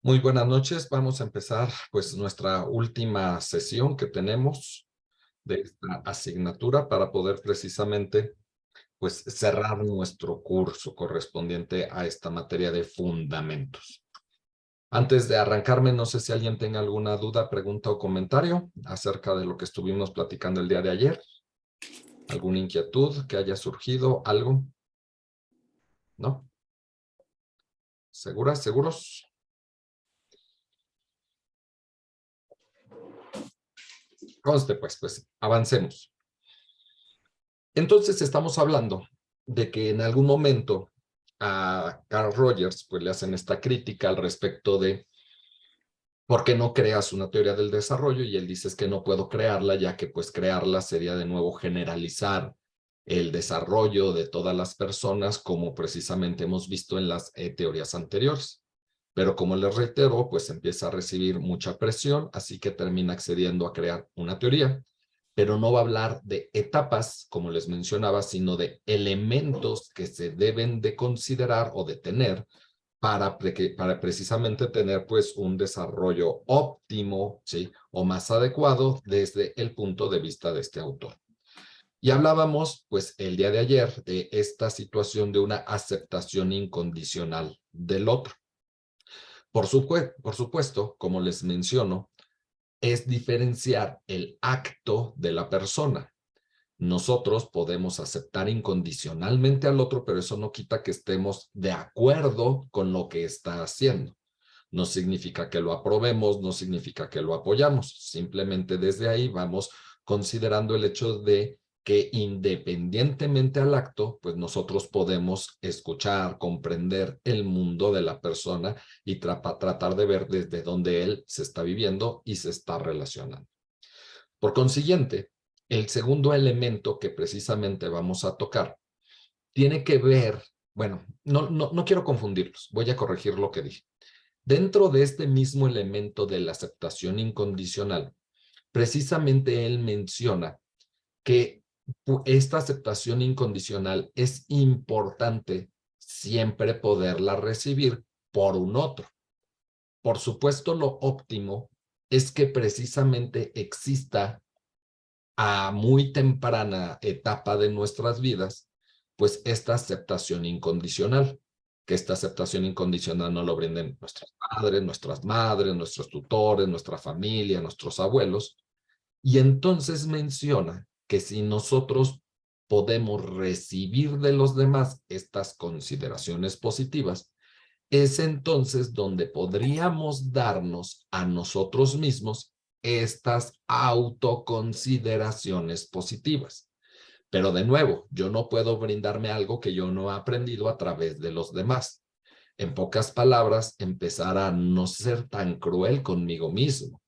Muy buenas noches. Vamos a empezar pues nuestra última sesión que tenemos de esta asignatura para poder precisamente pues cerrar nuestro curso correspondiente a esta materia de fundamentos. Antes de arrancarme, no sé si alguien tenga alguna duda, pregunta o comentario acerca de lo que estuvimos platicando el día de ayer. ¿Alguna inquietud que haya surgido? ¿Algo? ¿No? ¿Seguras? ¿Seguros? Conste pues avancemos. Entonces estamos hablando de que en algún momento a Carl Rogers pues le hacen esta crítica al respecto de por qué no creas una teoría del desarrollo, y él dice es que no puedo crearla, ya que pues crearla sería de nuevo generalizar el desarrollo de todas las personas, como precisamente hemos visto en las teorías anteriores. Pero como les reitero, pues empieza a recibir mucha presión, así que termina accediendo a crear una teoría, pero no va a hablar de etapas, como les mencionaba, sino de elementos que se deben de considerar o de tener para precisamente tener pues un desarrollo óptimo, ¿sí? O más adecuado desde el punto de vista de este autor. Y hablábamos pues el día de ayer de esta situación de una aceptación incondicional del otro. Por supuesto, como les menciono, es diferenciar el acto de la persona. Nosotros podemos aceptar incondicionalmente al otro, pero eso no quita que estemos de acuerdo con lo que está haciendo. No significa que lo aprobemos, no significa que lo apoyamos. Simplemente desde ahí vamos considerando el hecho de que independientemente al acto, pues nosotros podemos escuchar, comprender el mundo de la persona y tratar de ver desde dónde él se está viviendo y se está relacionando. Por consiguiente, el segundo elemento que precisamente vamos a tocar tiene que ver, bueno, no quiero confundirlos, voy a corregir lo que dije. Dentro de este mismo elemento de la aceptación incondicional, precisamente él menciona que esta aceptación incondicional es importante siempre poderla recibir por un otro. Por supuesto, lo óptimo es que precisamente exista a muy temprana etapa de nuestras vidas, pues esta aceptación incondicional, que esta aceptación incondicional no lo brinden nuestros padres, nuestras madres, nuestros tutores, nuestra familia, nuestros abuelos. Y entonces menciona que si nosotros podemos recibir de los demás estas consideraciones positivas, es entonces donde podríamos darnos a nosotros mismos estas autoconsideraciones positivas. Pero de nuevo, yo no puedo brindarme algo que yo no he aprendido a través de los demás. En pocas palabras, empezar a no ser tan cruel conmigo mismo.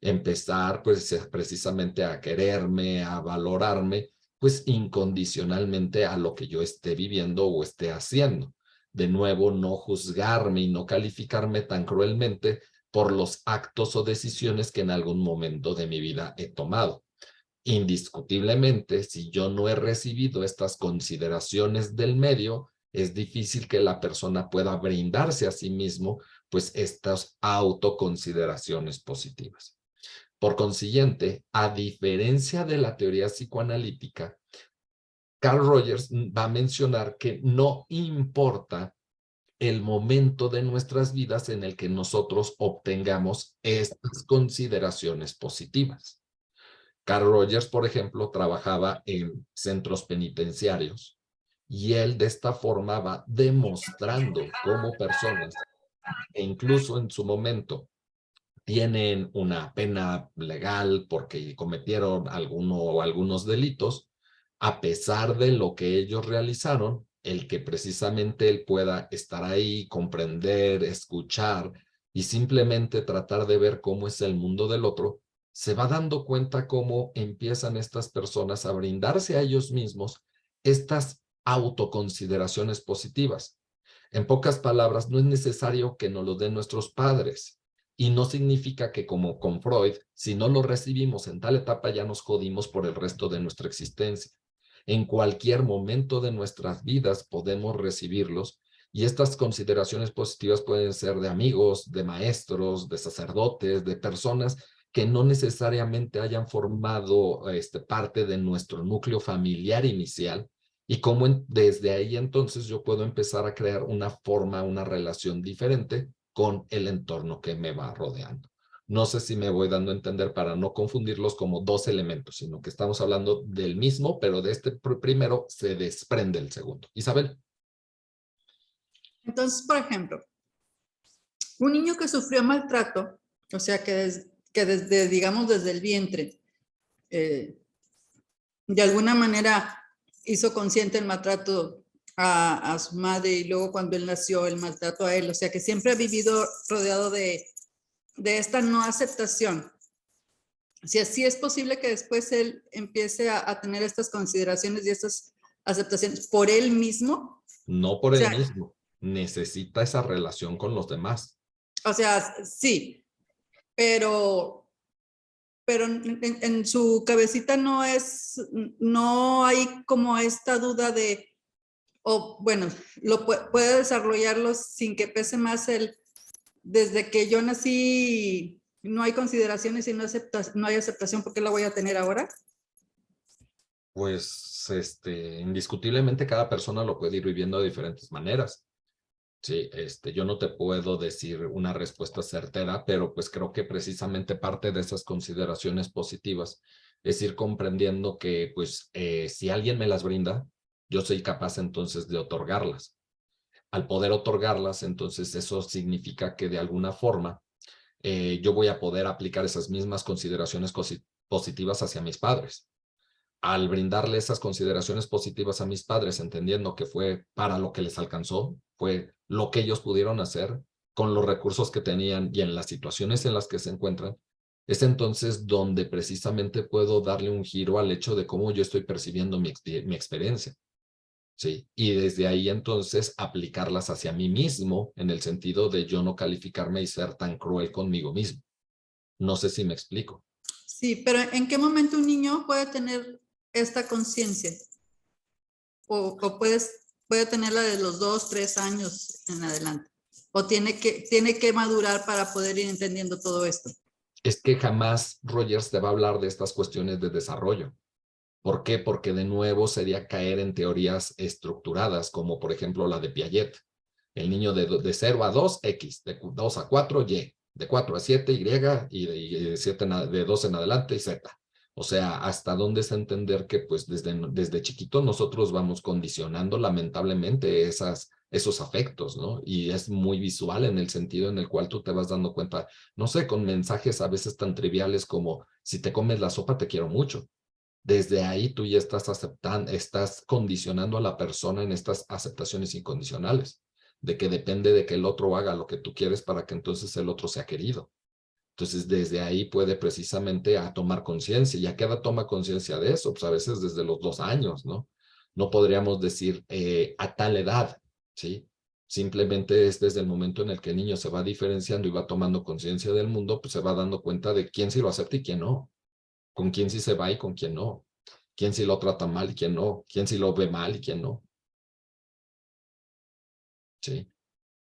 Empezar pues precisamente a quererme, a valorarme, pues incondicionalmente a lo que yo esté viviendo o esté haciendo. De nuevo, no juzgarme y no calificarme tan cruelmente por los actos o decisiones que en algún momento de mi vida he tomado. Indiscutiblemente, si yo no he recibido estas consideraciones del medio, es difícil que la persona pueda brindarse a sí mismo, pues estas autoconsideraciones positivas. Por consiguiente, a diferencia de la teoría psicoanalítica, Carl Rogers va a mencionar que no importa el momento de nuestras vidas en el que nosotros obtengamos estas consideraciones positivas. Carl Rogers, por ejemplo, trabajaba en centros penitenciarios y él de esta forma va demostrando cómo personas que incluso en su momento tienen una pena legal porque cometieron alguno o algunos delitos, a pesar de lo que ellos realizaron, el que precisamente él pueda estar ahí, comprender, escuchar y simplemente tratar de ver cómo es el mundo del otro, se va dando cuenta cómo empiezan estas personas a brindarse a ellos mismos estas autoconsideraciones positivas. En pocas palabras, no es necesario que nos lo den nuestros padres. Y no significa que como con Freud, si no lo recibimos en tal etapa ya nos jodimos por el resto de nuestra existencia. En cualquier momento de nuestras vidas podemos recibirlos Y estas consideraciones positivas pueden ser de amigos, de maestros, de sacerdotes, de personas que no necesariamente hayan formado parte de nuestro núcleo familiar inicial, y cómo desde ahí entonces yo puedo empezar a crear una forma, una relación diferente con el entorno que me va rodeando. No sé si me voy dando a entender para no confundirlos como dos elementos, sino que estamos hablando del mismo, pero de este primero se desprende el segundo. Isabel. Entonces, por ejemplo, un niño que sufrió maltrato, o sea, que desde, digamos, desde el vientre, de alguna manera hizo consciente el maltrato a su madre, y luego cuando él nació el maltrato a él, o sea, que siempre ha vivido rodeado de esta no aceptación. Si así es posible que después él empiece a tener estas consideraciones y estas aceptaciones por él mismo. No por O él sea, mismo, necesita esa relación con los demás. o sea, sí, pero en su cabecita no hay como esta duda de, o bueno, puede desarrollarlo sin que pese más el, desde que yo nací no hay consideraciones y no hay aceptación, ¿por qué la voy a tener ahora? Pues indiscutiblemente cada persona lo puede ir viviendo de diferentes maneras. Sí, yo no te puedo decir una respuesta certera, pero pues creo que precisamente parte de esas consideraciones positivas es ir comprendiendo que pues si alguien me las brinda, yo soy capaz entonces de otorgarlas. Al poder otorgarlas, entonces eso significa que de alguna forma yo voy a poder aplicar esas mismas consideraciones positivas hacia mis padres. Al brindarle esas consideraciones positivas a mis padres, entendiendo que fue para lo que les alcanzó, fue lo que ellos pudieron hacer con los recursos que tenían y en las situaciones en las que se encuentran, es entonces donde precisamente puedo darle un giro al hecho de cómo yo estoy percibiendo mi experiencia. Sí, y desde ahí entonces aplicarlas hacia mí mismo en el sentido de yo no calificarme y ser tan cruel conmigo mismo. No sé si me explico. Sí, pero ¿en qué momento un niño puede tener esta conciencia? O puede tenerla de los 2, 3 años en adelante. O tiene que madurar para poder ir entendiendo todo esto. Es que jamás Rogers te va a hablar de estas cuestiones de desarrollo. ¿Por qué? Porque de nuevo sería caer en teorías estructuradas, como por ejemplo la de Piaget. El niño de 0 a 2, X, de 2 a 4, Y, de 4 a 7, Y, y de, 7 de 2 en adelante, Z. O sea, hasta dónde es entender que pues desde chiquito nosotros vamos condicionando lamentablemente esos afectos, ¿no? Y es muy visual en el sentido en el cual tú te vas dando cuenta, no sé, con mensajes a veces tan triviales como, si te comes la sopa te quiero mucho. Desde ahí tú ya estás aceptando, estás condicionando a la persona en estas aceptaciones incondicionales, de que depende de que el otro haga lo que tú quieres para que entonces el otro sea querido. Entonces, desde ahí puede precisamente a tomar conciencia. ¿Y a qué edad toma conciencia de eso? Pues a veces desde los 2 años, ¿no? No podríamos decir a tal edad, ¿sí? Simplemente es desde el momento en el que el niño se va diferenciando y va tomando conciencia del mundo, pues se va dando cuenta de quién sí lo acepta y quién no, con quién sí se va y con quién no, quién sí lo trata mal y quién no, quién sí lo ve mal y quién no, ¿sí?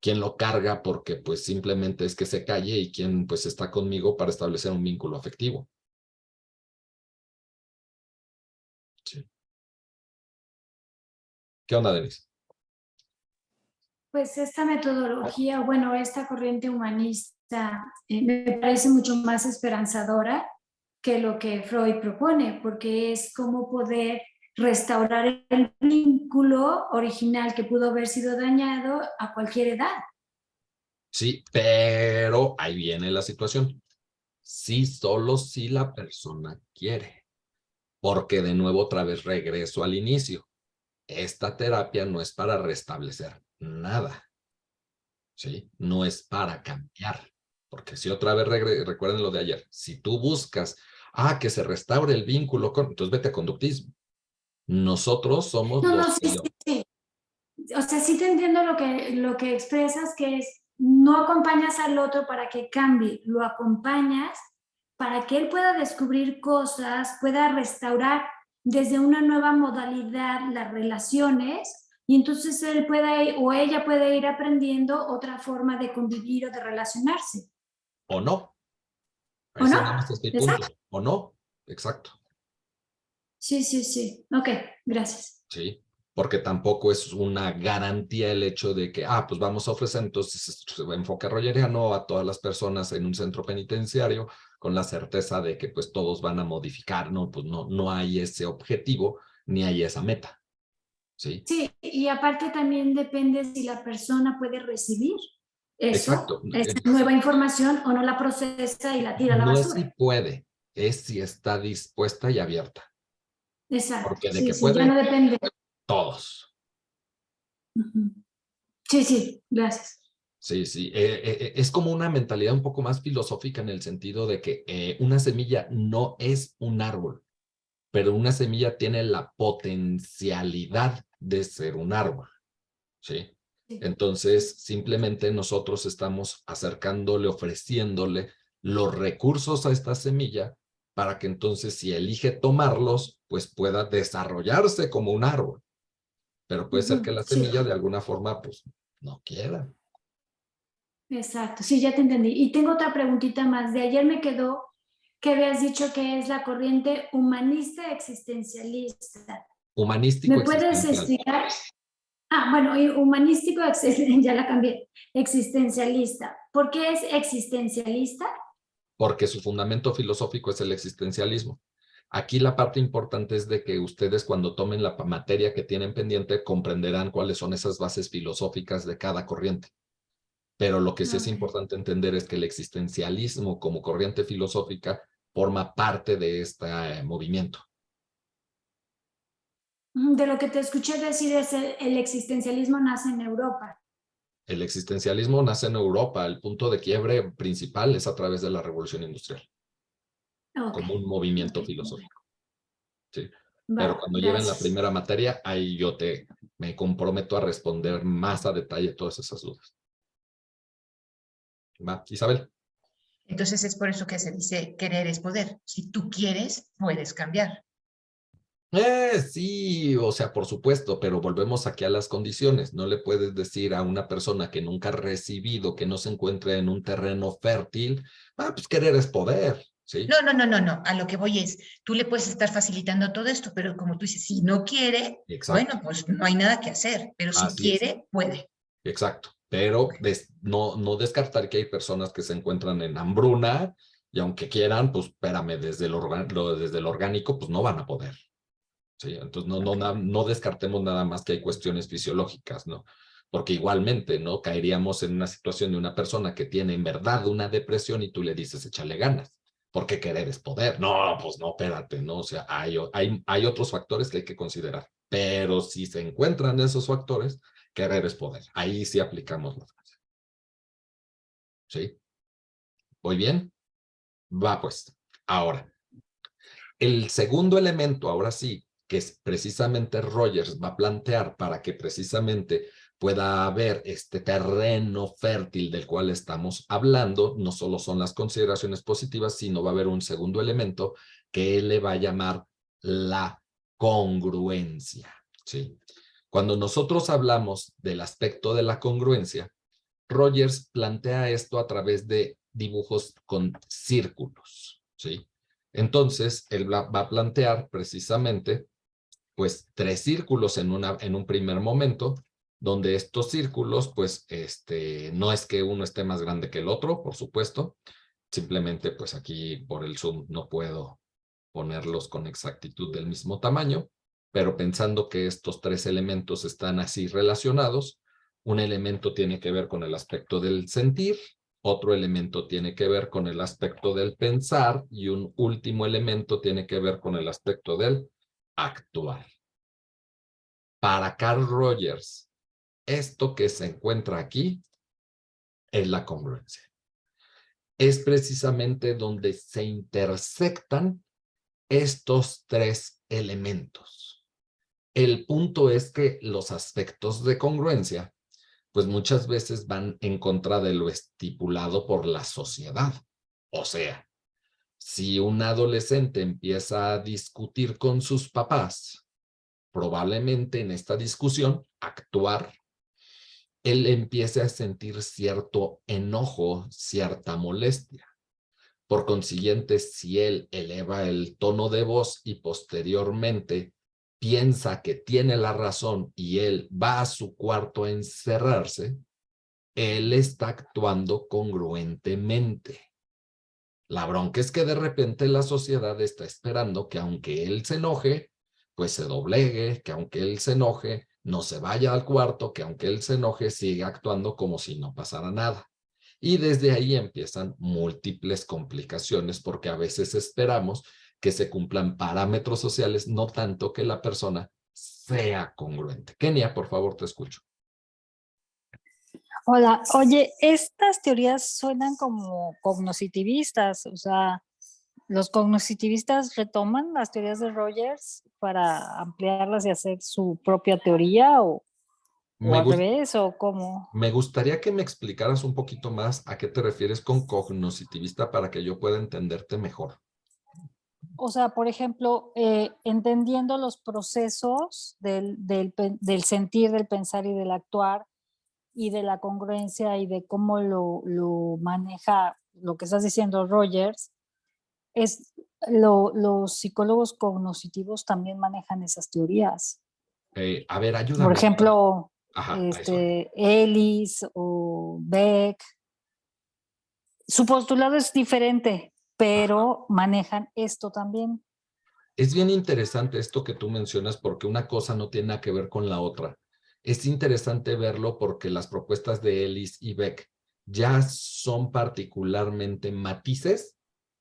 Quién lo carga porque pues simplemente es que se calle y quién pues está conmigo para establecer un vínculo afectivo. Sí. ¿Qué onda, Denise? Pues esta metodología, bueno, esta corriente humanista me parece mucho más esperanzadora que lo que Freud propone, porque es como poder restaurar el vínculo original que pudo haber sido dañado a cualquier edad. Sí, pero ahí viene la situación. Sí, solo si la persona quiere. Porque de nuevo otra vez regreso al inicio. Esta terapia no es para restablecer nada. ¿Sí? No es para cambiar. Porque si otra vez recuerden lo de ayer, si tú buscas, que se restaure el vínculo con, entonces vete a conductismo. Nosotros somos No, los no, que sí, sí, sí. O sea, sí te entiendo lo que expresas, que es no acompañas al otro para que cambie, lo acompañas para que él pueda descubrir cosas, pueda restaurar desde una nueva modalidad las relaciones, Y entonces él puede o ella puede ir aprendiendo otra forma de convivir o de relacionarse. O no. ¿O Ese no? nada más es mi Exacto. punto. O no. Exacto. Sí, sí, sí. Ok, gracias. Sí. Porque tampoco es una garantía el hecho de que, pues vamos a ofrecer entonces enfoque rogeriano a todas las personas en un centro penitenciario con la certeza de que pues todos van a modificar, ¿no? Pues no hay ese objetivo ni hay esa meta. ¿Sí? Sí, y aparte también depende si la persona puede recibir Exacto. eso, esa nueva información, o no la procesa y la tira a la No es si basura. puede, es si está dispuesta y abierta. Exacto, Porque de sí, que sí, ya no puede, depende. todos. Ujú. Sí, sí, gracias. Sí, sí. Es como una mentalidad un poco más filosófica en el sentido de que una semilla no es un árbol, pero una semilla tiene la potencialidad de ser un árbol. ¿Sí? Sí. Entonces, simplemente nosotros estamos acercándole, ofreciéndole los recursos a esta semilla para que entonces si elige tomarlos, pues pueda desarrollarse como un árbol. Pero puede ser que la Sí, semilla de alguna forma, pues, no quiera. exacto, sí, ya te entendí. Y tengo otra preguntita más. De ayer me quedó que habías dicho que es la corriente humanista existencialista. Humanístico ¿Me puedes existencial. explicar? Bueno, y humanístico, ya la cambié, existencialista. ¿Por qué es existencialista? Porque su fundamento filosófico es el existencialismo. Aquí la parte importante es de que ustedes cuando tomen la materia que tienen pendiente comprenderán cuáles son esas bases filosóficas de cada corriente. Pero lo que sí es Okay. importante entender es que el existencialismo como corriente filosófica forma parte de este movimiento. De lo que te escuché decir es el existencialismo nace en Europa. El existencialismo nace en Europa, el punto de quiebre principal es a través de la revolución industrial, Ok, como un movimiento ok, filosófico. ¿Sí? Pero va, cuando lleven la gracias. primera materia, ahí me comprometo a responder más a detalle todas esas dudas. ¿Va? Isabel. Entonces es por eso que se dice querer es poder. Si tú quieres, puedes cambiar. Sí, o sea, por supuesto, pero volvemos aquí a las condiciones. No le puedes decir a una persona que nunca ha recibido, que no se encuentra en un terreno fértil, pues querer es poder, ¿sí? No. A lo que voy es, tú le puedes estar facilitando todo esto, pero como tú dices, si no quiere, Exacto, bueno, pues no hay nada que hacer, pero si así es, quiere, puede. exacto. Pero no descartar que hay personas que se encuentran en hambruna y aunque quieran, pues espérame, desde el orgánico, pues no van a poder. ¿Sí? Entonces, no descartemos nada más que hay cuestiones fisiológicas, ¿no? Porque igualmente, ¿no? Caeríamos en una situación de una persona que tiene en verdad una depresión y tú le dices, échale ganas, porque querer es poder. No, pues no, espérate, ¿no? O sea, hay otros factores que hay que considerar, pero si se encuentran esos factores, querer es poder. Ahí sí aplicamos la frase. ¿Sí? ¿Voy bien? Va pues. Ahora, el segundo elemento, ahora sí, que es precisamente Rogers va a plantear para que precisamente pueda haber este terreno fértil del cual estamos hablando, no solo son las consideraciones positivas, sino va a haber un segundo elemento que él le va a llamar la congruencia. ¿Sí? Cuando nosotros hablamos del aspecto de la congruencia, Rogers plantea esto a través de dibujos con círculos. ¿Sí? Entonces, él va a plantear precisamente pues 3 círculos en un primer momento, donde estos círculos, pues, no es que uno esté más grande que el otro, por supuesto, simplemente pues aquí por el Zoom no puedo ponerlos con exactitud del mismo tamaño, pero pensando que estos 3 elementos están así relacionados, un elemento tiene que ver con el aspecto del sentir, otro elemento tiene que ver con el aspecto del pensar y un último elemento tiene que ver con el aspecto del actuar. Para Carl Rogers, esto que se encuentra aquí es la congruencia. Es precisamente donde se intersectan estos 3 elementos. El punto es que los aspectos de congruencia, pues muchas veces van en contra de lo estipulado por la sociedad. O sea, si un adolescente empieza a discutir con sus papás probablemente en esta discusión, actuar, él empiece a sentir cierto enojo, cierta molestia. Por consiguiente, si él eleva el tono de voz y posteriormente piensa que tiene la razón y él va a su cuarto a encerrarse, él está actuando congruentemente. La bronca es que de repente la sociedad está esperando que aunque él se enoje, pues se doblegue, que aunque él se enoje, no se vaya al cuarto, que aunque él se enoje, siga actuando como si no pasara nada. Y desde ahí empiezan múltiples complicaciones porque a veces esperamos que se cumplan parámetros sociales, no tanto que la persona sea congruente. Kenia, por favor, te escucho. Hola, oye, estas teorías suenan como cognoscitivistas, o sea, los cognoscitivistas retoman las teorías de Rogers para ampliarlas y hacer su propia teoría o Me, al gust revés o cómo. me gustaría que me explicaras un poquito más a qué te refieres con cognoscitivista para que yo pueda entenderte mejor. O sea, por ejemplo, entendiendo los procesos del sentir, del pensar y del actuar y de la congruencia y de cómo lo maneja lo que estás diciendo Rogers, los psicólogos cognitivos también manejan esas teorías. A ver, Por ayúdame. ejemplo, Ajá, a eso. Ellis o Beck. Su postulado es diferente, pero manejan esto también. Es bien interesante esto que tú mencionas porque una cosa no tiene nada que ver con la otra. Es interesante verlo porque las propuestas de Ellis y Beck ya son particularmente matices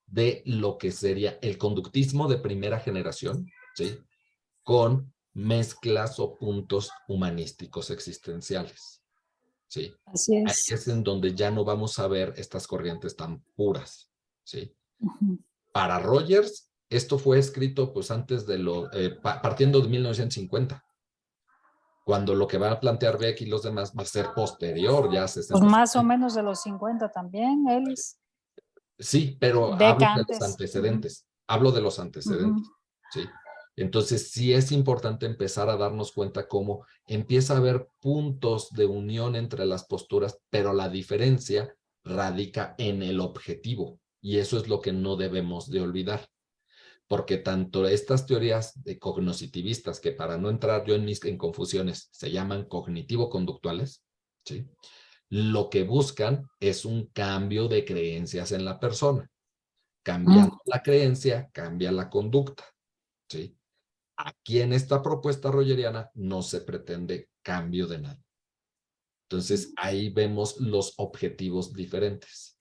de lo que sería el conductismo de primera generación, ¿sí? Con mezclas o puntos humanísticos existenciales, ¿sí? Así Ahí es. es en donde ya no vamos a ver estas corrientes tan puras, ¿sí? Ujú. Para Rogers, esto fue escrito pues antes de partiendo de 1950, cuando lo que va a plantear Beck y los demás va a ser posterior, ya 60. Pues más o menos de los 50 también, Ellis. Sí, pero Beck hablo de los antes. antecedentes, hablo de los antecedentes, ¿sí? Entonces sí es importante empezar a darnos cuenta cómo empieza a haber puntos de unión entre las posturas, pero la diferencia radica en el objetivo, y eso es lo que no debemos de olvidar. Porque tanto estas teorías de cognoscitivistas, que para no entrar yo en confusiones, se llaman cognitivo-conductuales, ¿sí? Lo que buscan es un cambio de creencias en la persona. Cambiando la creencia, cambia la conducta, ¿sí? Aquí en esta propuesta rogeriana no se pretende cambio de nada. Entonces, ahí vemos los objetivos diferentes.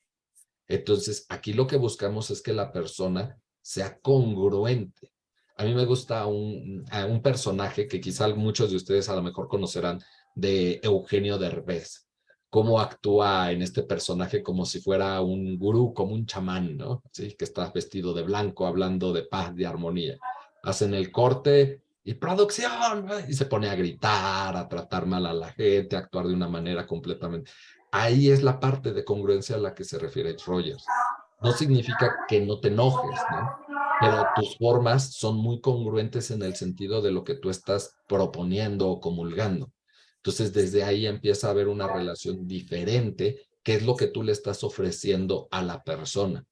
Entonces, aquí lo que buscamos es que la persona sea congruente. A mí me gusta un personaje que quizá muchos de ustedes a lo mejor conocerán, de Eugenio Derbez. Cómo actúa en este personaje como si fuera un gurú, como un chamán, ¿no? Sí, que está vestido de blanco, hablando de paz, de armonía. Hacen el corte y producción, ¿no? Y se pone a gritar, a tratar mal a la gente, a actuar de una manera completamente. Ahí es la parte de congruencia a la que se refiere Rogers. No significa que no te enojes, ¿no? Pero tus formas son muy congruentes en el sentido de lo que tú estás proponiendo o comulgando. Entonces, desde ahí empieza a haber una relación diferente, que es lo que tú le estás ofreciendo a la persona.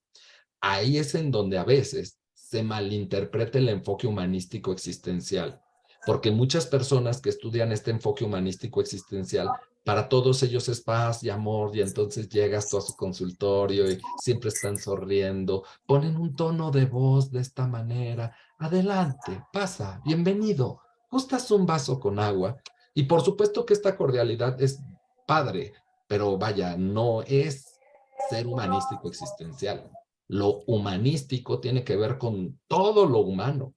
Ahí es en donde a veces se malinterpreta el enfoque humanístico existencial, porque muchas personas que estudian este enfoque humanístico existencial, para todos ellos es paz y amor, y entonces llegas tú a su consultorio y siempre están sonriendo, ponen un tono de voz de esta manera: adelante, pasa, bienvenido, ¿gustas un vaso con agua? Y por supuesto que esta cordialidad es padre, pero vaya, no es ser humanístico existencial. Lo humanístico tiene que ver con todo lo humano,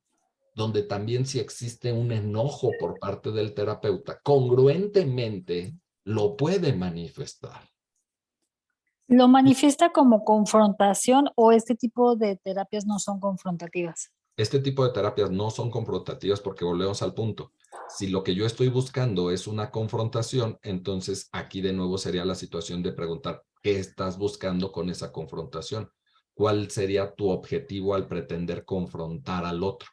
donde también si existe un enojo por parte del terapeuta, congruentemente lo puede manifestar. ¿Lo manifiesta como confrontación o este tipo de terapias no son confrontativas? Este tipo de terapias no son confrontativas porque volvemos al punto. Si lo que yo estoy buscando es una confrontación, entonces aquí de nuevo sería la situación de preguntar, ¿qué estás buscando con esa confrontación? ¿Cuál sería tu objetivo al pretender confrontar al otro?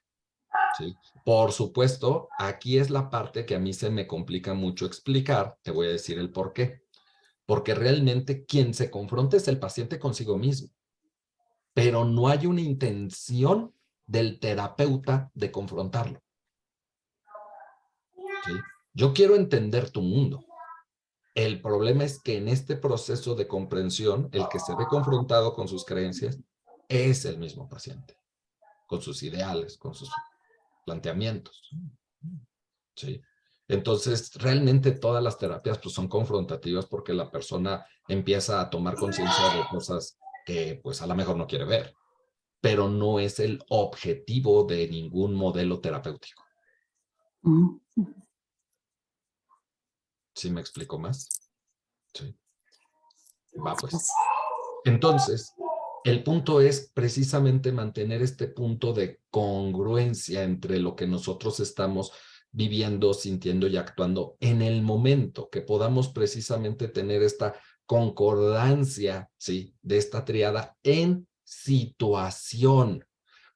¿sí? Por supuesto, aquí es la parte que a mí se me complica mucho explicar. Te voy a decir el por qué. Porque realmente quien se confronta es el paciente consigo mismo, pero no hay una intención del terapeuta de confrontarlo. ¿Sí? Yo quiero entender tu mundo. El problema es que en este proceso de comprensión, el que se ve confrontado con sus creencias es el mismo paciente, con sus ideales, con sus planteamientos. ¿Sí? Entonces, realmente todas las terapias pues, son confrontativas porque la persona empieza a tomar conciencia de cosas que pues a lo mejor no quiere ver, pero no es el objetivo de ningún modelo terapéutico. ¿Sí me explico más? Sí. Va pues. Entonces, el punto es precisamente mantener este punto de congruencia entre lo que nosotros estamos viviendo, sintiendo y actuando en el momento, que podamos precisamente tener esta concordancia, ¿sí? De esta triada en situación,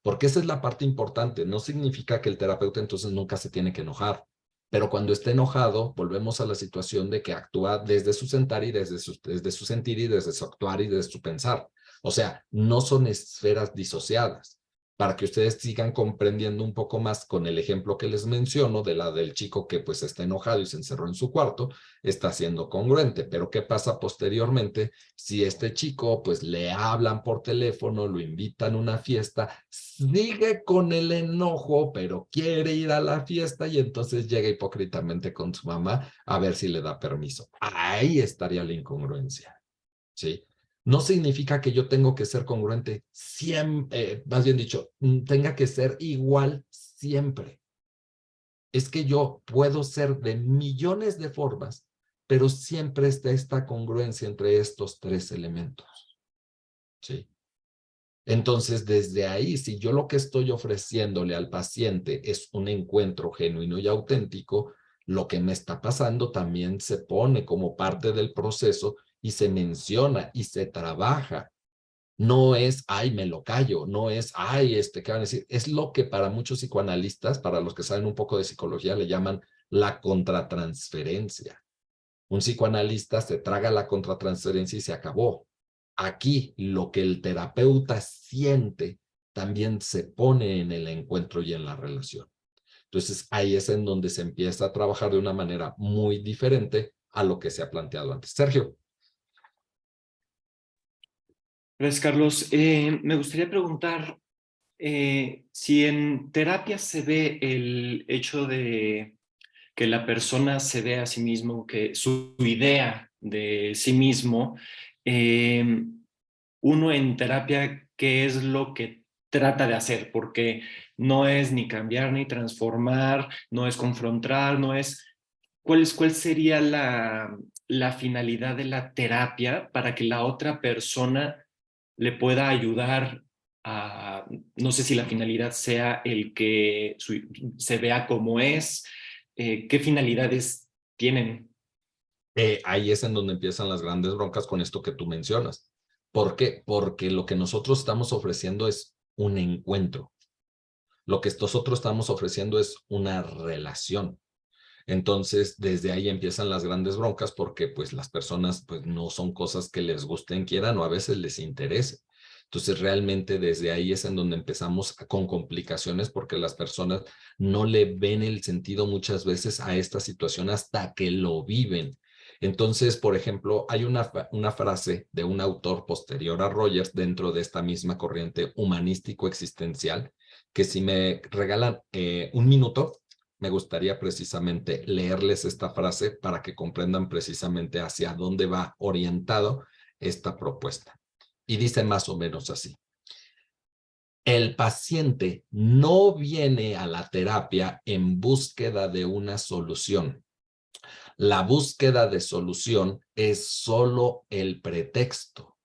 porque esa es la parte importante. No significa que el terapeuta entonces nunca se tiene que enojar, pero cuando esté enojado, volvemos a la situación de que actúa desde su sentar y desde su sentir y desde su actuar y desde su pensar. O sea, no son esferas disociadas. Para que ustedes sigan comprendiendo un poco más con el ejemplo que les menciono de la del chico que pues está enojado y se encerró en su cuarto, está siendo congruente. Pero ¿qué pasa posteriormente si este chico pues le hablan por teléfono, lo invitan a una fiesta, sigue con el enojo, pero quiere ir a la fiesta y entonces llega hipócritamente con su mamá a ver si le da permiso? Ahí estaría la incongruencia, ¿sí? No significa que yo tengo que ser congruente siempre, más bien dicho, tenga que ser igual siempre. Es que yo puedo ser de millones de formas, pero siempre está esta congruencia entre estos tres elementos, ¿sí? Entonces, desde ahí, si yo lo que estoy ofreciéndole al paciente es un encuentro genuino y auténtico, lo que me está pasando también se pone como parte del proceso y se menciona y se trabaja. No es, ay, me lo callo, no es, ay, ¿qué van a decir? Es lo que para muchos psicoanalistas, para los que saben un poco de psicología, le llaman la contratransferencia. Un psicoanalista se traga la contratransferencia y se acabó. Aquí lo que el terapeuta siente también se pone en el encuentro y en la relación. Entonces ahí es en donde se empieza a trabajar de una manera muy diferente a lo que se ha planteado antes. Sergio. Gracias, Carlos. Me gustaría preguntar si en terapia se ve el hecho de que la persona se ve a sí mismo, que su idea de sí mismo, uno en terapia, ¿qué es lo que trata de hacer? Porque no es ni cambiar ni transformar, no es confrontar, no es... ¿Cuál sería la finalidad de la terapia para que la otra persona le pueda ayudar a, no sé si la finalidad sea el que se vea como es, qué finalidades tienen? Ahí es en donde empiezan las grandes broncas con esto que tú mencionas. ¿Por qué? Porque lo que nosotros estamos ofreciendo es un encuentro. Lo que nosotros estamos ofreciendo es una relación. Entonces, desde ahí empiezan las grandes broncas porque pues las personas pues no son cosas que les gusten, quieran o a veces les interese. Entonces, realmente desde ahí es en donde empezamos con complicaciones porque las personas no le ven el sentido muchas veces a esta situación hasta que lo viven. Entonces, por ejemplo, hay una frase de un autor posterior a Rogers dentro de esta misma corriente humanístico-existencial que si me regalan un minuto, me gustaría precisamente leerles esta frase para que comprendan precisamente hacia dónde va orientado esta propuesta. Y dice más o menos así. El paciente no viene a la terapia en búsqueda de una solución. La búsqueda de solución es solo el pretexto.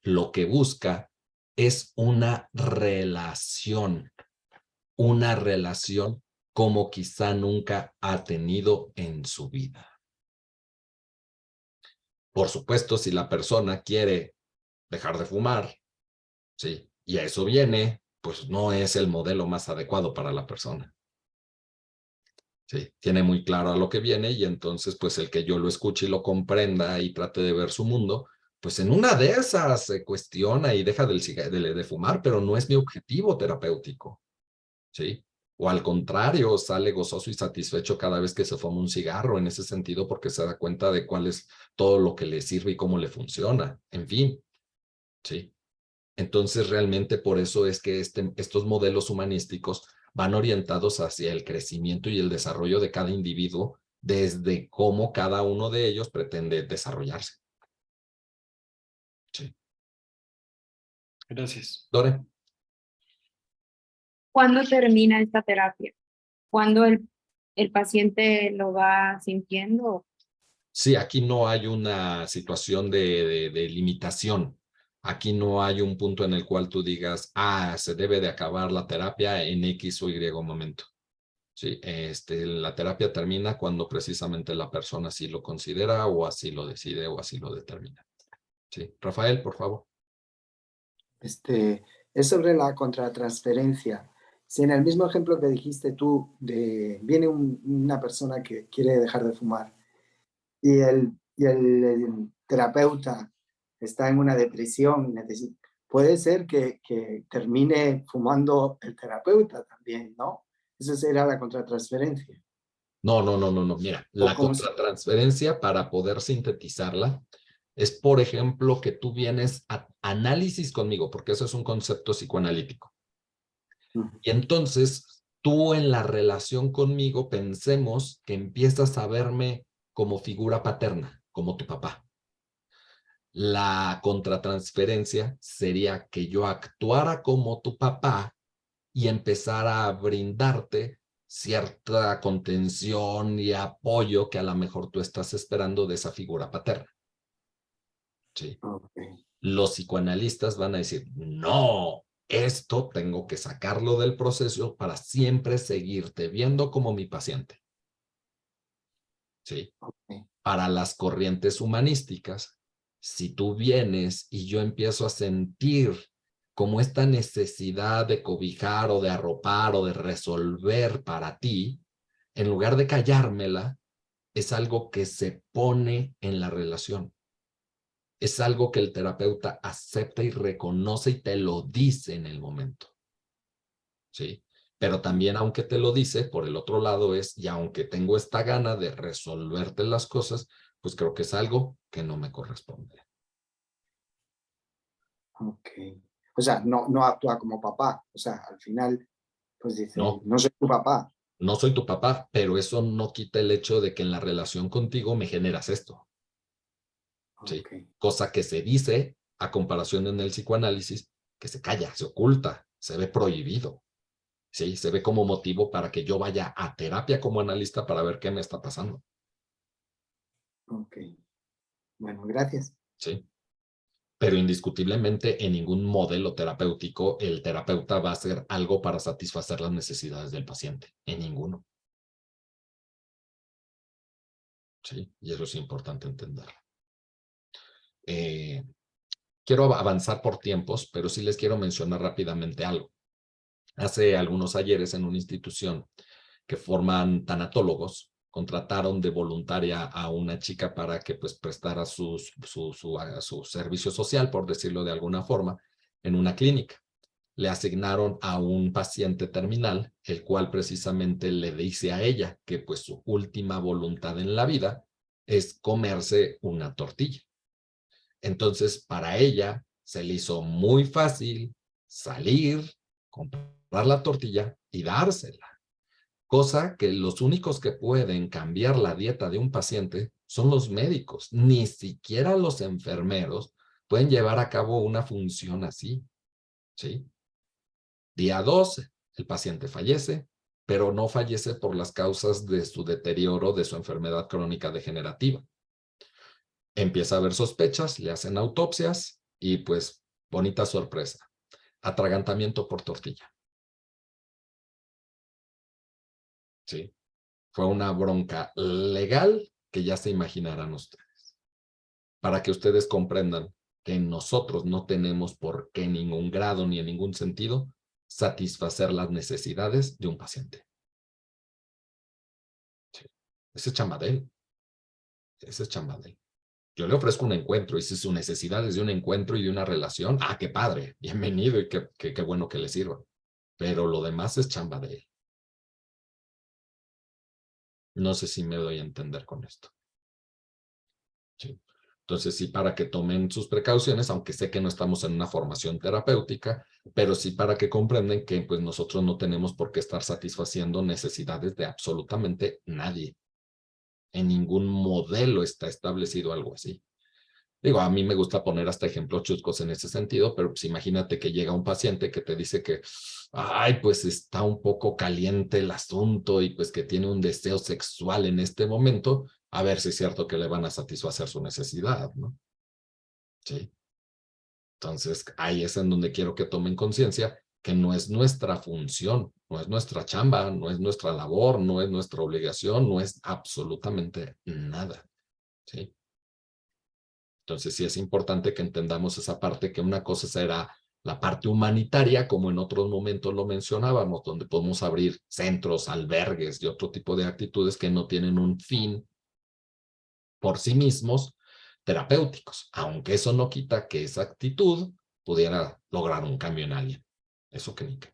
Lo que busca es una relación como quizá nunca ha tenido en su vida. Por supuesto, si la persona quiere dejar de fumar, ¿sí? Y a eso viene, pues no es el modelo más adecuado para la persona. Sí, tiene muy claro a lo que viene y entonces pues el que yo lo escuche y lo comprenda y trate de ver su mundo, pues en una de esas se cuestiona y deja de fumar, pero no es mi objetivo terapéutico, ¿sí? O al contrario, sale gozoso y satisfecho cada vez que se fuma un cigarro en ese sentido porque se da cuenta de cuál es todo lo que le sirve y cómo le funciona, en fin, ¿sí? Entonces realmente por eso es que estos modelos humanísticos van orientados hacia el crecimiento y el desarrollo de cada individuo desde cómo cada uno de ellos pretende desarrollarse. Sí. Gracias. Dore. ¿Cuándo termina esta terapia? ¿Cuándo el paciente lo va sintiendo? Sí, aquí no hay una situación de limitación. Aquí no hay un punto en el cual tú digas, se debe de acabar la terapia en X o Y momento. Sí, la terapia termina cuando precisamente la persona así lo considera o así lo decide o así lo determina. Sí, Rafael, por favor. Es sobre la contratransferencia. Si en el mismo ejemplo que dijiste tú, viene una persona que quiere dejar de fumar y el terapeuta está en una depresión, puede ser que termine fumando el terapeuta también, ¿no? Esa será la contratransferencia. No. Mira, la contratransferencia, para poder sintetizarla, es, por ejemplo, que tú vienes a análisis conmigo, porque eso es un concepto psicoanalítico. Y entonces, tú en la relación conmigo, pensemos que empiezas a verme como figura paterna, como tu papá. La contratransferencia sería que yo actuara como tu papá y empezara a brindarte cierta contención y apoyo que a lo mejor tú estás esperando de esa figura paterna. Sí. Okay. Los psicoanalistas van a decir, no, esto tengo que sacarlo del proceso para siempre seguirte viendo como mi paciente. Sí. Okay. Para las corrientes humanísticas, si tú vienes y yo empiezo a sentir como esta necesidad de cobijar o de arropar o de resolver para ti, en lugar de callármela, es algo que se pone en la relación. Es algo que el terapeuta acepta y reconoce y te lo dice en el momento. ¿Sí? Pero también, aunque te lo dice, por el otro lado es, y aunque tengo esta gana de resolverte las cosas, pues creo que es algo que no me corresponde. Ok. O sea, no actúa como papá. O sea, al final, pues dice, no soy tu papá. No soy tu papá, pero eso no quita el hecho de que en la relación contigo me generas esto. ¿Sí? Okay. Cosa que se dice, a comparación en el psicoanálisis, que se calla, se oculta, se ve prohibido. ¿Sí? Se ve como motivo para que yo vaya a terapia como analista para ver qué me está pasando. Ok. Bueno, gracias. ¿Sí? Pero indiscutiblemente en ningún modelo terapéutico el terapeuta va a hacer algo para satisfacer las necesidades del paciente. En ninguno. ¿Sí? Y eso es importante entenderlo. Quiero avanzar por tiempos, pero sí les quiero mencionar rápidamente algo. Hace algunos ayeres en una institución que forman tanatólogos, contrataron de voluntaria a una chica para que pues prestara su servicio social, por decirlo de alguna forma, en una clínica. Le asignaron a un paciente terminal, el cual precisamente le dice a ella que pues su última voluntad en la vida es comerse una tortilla. Entonces, para ella se le hizo muy fácil salir, comprar la tortilla y dársela. Cosa que los únicos que pueden cambiar la dieta de un paciente son los médicos. Ni siquiera los enfermeros pueden llevar a cabo una función así. ¿Sí? Día 12, el paciente fallece, pero no fallece por las causas de su deterioro de su enfermedad crónica degenerativa. Empieza a haber sospechas, le hacen autopsias y pues, bonita sorpresa, atragantamiento por tortilla. Sí, fue una bronca legal que ya se imaginarán ustedes. Para que ustedes comprendan que nosotros no tenemos por qué en ningún grado ni en ningún sentido satisfacer las necesidades de un paciente. Sí. Ese es chamba de él. Ese es chamba de él. Yo le ofrezco un encuentro y si su necesidad es de un encuentro y de una relación, qué padre, bienvenido y qué bueno que le sirva. Pero lo demás es chamba de él. No sé si me doy a entender con esto. Sí. Entonces, sí, para que tomen sus precauciones, aunque sé que no estamos en una formación terapéutica, pero sí para que comprenden que pues, nosotros no tenemos por qué estar satisfaciendo necesidades de absolutamente nadie. En ningún modelo está establecido algo así. Digo, a mí me gusta poner hasta ejemplos chuscos en ese sentido, pero pues imagínate que llega un paciente que te dice que, pues está un poco caliente el asunto y pues que tiene un deseo sexual en este momento, a ver si es cierto que le van a satisfacer su necesidad, ¿no? Sí. Entonces, ahí es en donde quiero que tomen conciencia que no es nuestra función, no es nuestra chamba, no es nuestra labor, no es nuestra obligación, no es absolutamente nada, ¿sí? Entonces sí es importante que entendamos esa parte, que una cosa será la parte humanitaria, como en otros momentos lo mencionábamos, donde podemos abrir centros, albergues y otro tipo de actitudes que no tienen un fin por sí mismos terapéuticos, aunque eso no quita que esa actitud pudiera lograr un cambio en alguien. Eso que ni qué.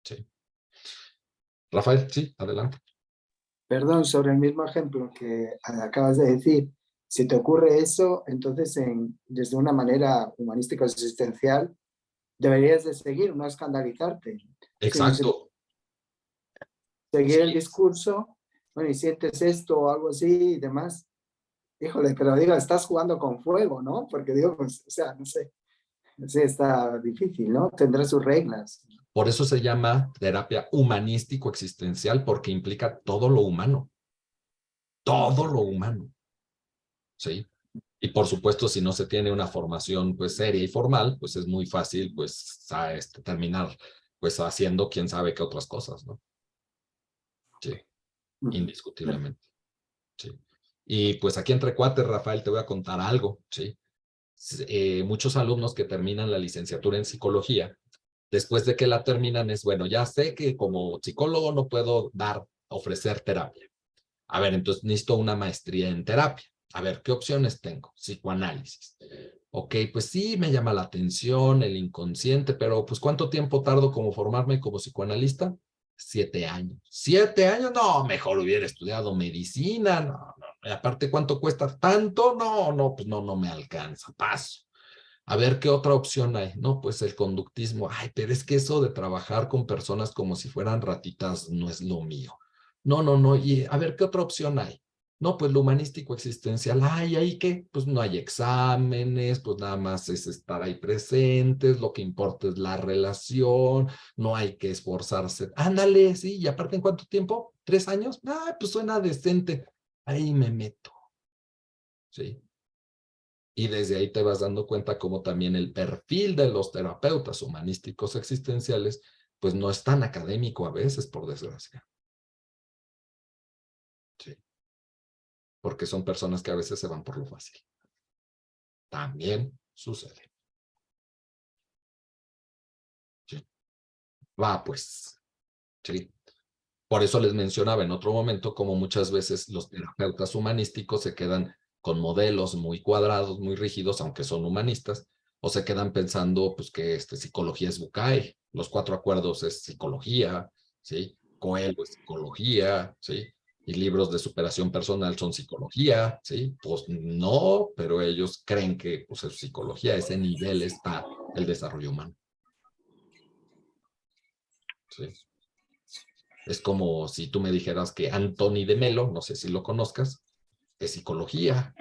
Sí. Rafael, sí, adelante. Perdón, sobre el mismo ejemplo que acabas de decir, si te ocurre eso, entonces desde una manera humanística existencial deberías de seguir, no escandalizarte. Exacto. Seguir el discurso, bueno, y sientes esto o algo así y demás. Híjole, pero digo, estás jugando con fuego, ¿no? Porque digo, pues, o sea, no sé, sí está difícil, ¿no? Tendrá sus reglas. Por eso se llama terapia humanístico-existencial, porque implica todo lo humano. Todo lo humano. ¿Sí? Y por supuesto, si no se tiene una formación pues seria y formal, pues es muy fácil pues terminar pues haciendo quién sabe qué otras cosas, ¿no? Sí, indiscutiblemente. Sí. Y pues aquí entre cuates, Rafael, te voy a contar algo, ¿sí? Muchos alumnos que terminan la licenciatura en psicología, después de que la terminan es, bueno, ya sé que como psicólogo no puedo ofrecer terapia. A ver, entonces necesito una maestría en terapia. A ver, ¿qué opciones tengo? Psicoanálisis. Ok, pues sí, me llama la atención el inconsciente, pero pues ¿cuánto tiempo tardo como formarme como psicoanalista? 7 años. ¿7 años? No, mejor hubiera estudiado medicina. No. Y aparte, ¿cuánto cuesta? ¿Tanto? No, pues no me alcanza. Paso. A ver, ¿qué otra opción hay? No, pues el conductismo. Ay, pero es que eso de trabajar con personas como si fueran ratitas no es lo mío. No. Y a ver, ¿qué otra opción hay? No, pues lo humanístico existencial. Ay, ¿ahí qué? Pues no hay exámenes, pues nada más es estar ahí presentes, lo que importa es la relación, no hay que esforzarse. Ándale, sí, y aparte, ¿en cuánto tiempo? ¿3 años? Pues suena decente. Ahí me meto. Sí. Y desde ahí te vas dando cuenta como también el perfil de los terapeutas humanísticos existenciales, pues no es tan académico a veces, por desgracia. Sí. Porque son personas que a veces se van por lo fácil. También sucede. Sí. Va, pues. Sí. Por eso les mencionaba en otro momento como muchas veces los terapeutas humanísticos se quedan con modelos muy cuadrados, muy rígidos, aunque son humanistas, o se quedan pensando pues que psicología es Bucay, los 4 acuerdos es psicología, ¿sí? Coelho es psicología, ¿sí? Y libros de superación personal son psicología, ¿sí? Pues no, pero ellos creen que pues, es psicología, a ese nivel está el desarrollo humano. ¿Sí? Es como si tú me dijeras que Anthony de Melo, no sé si lo conozcas, es psicología,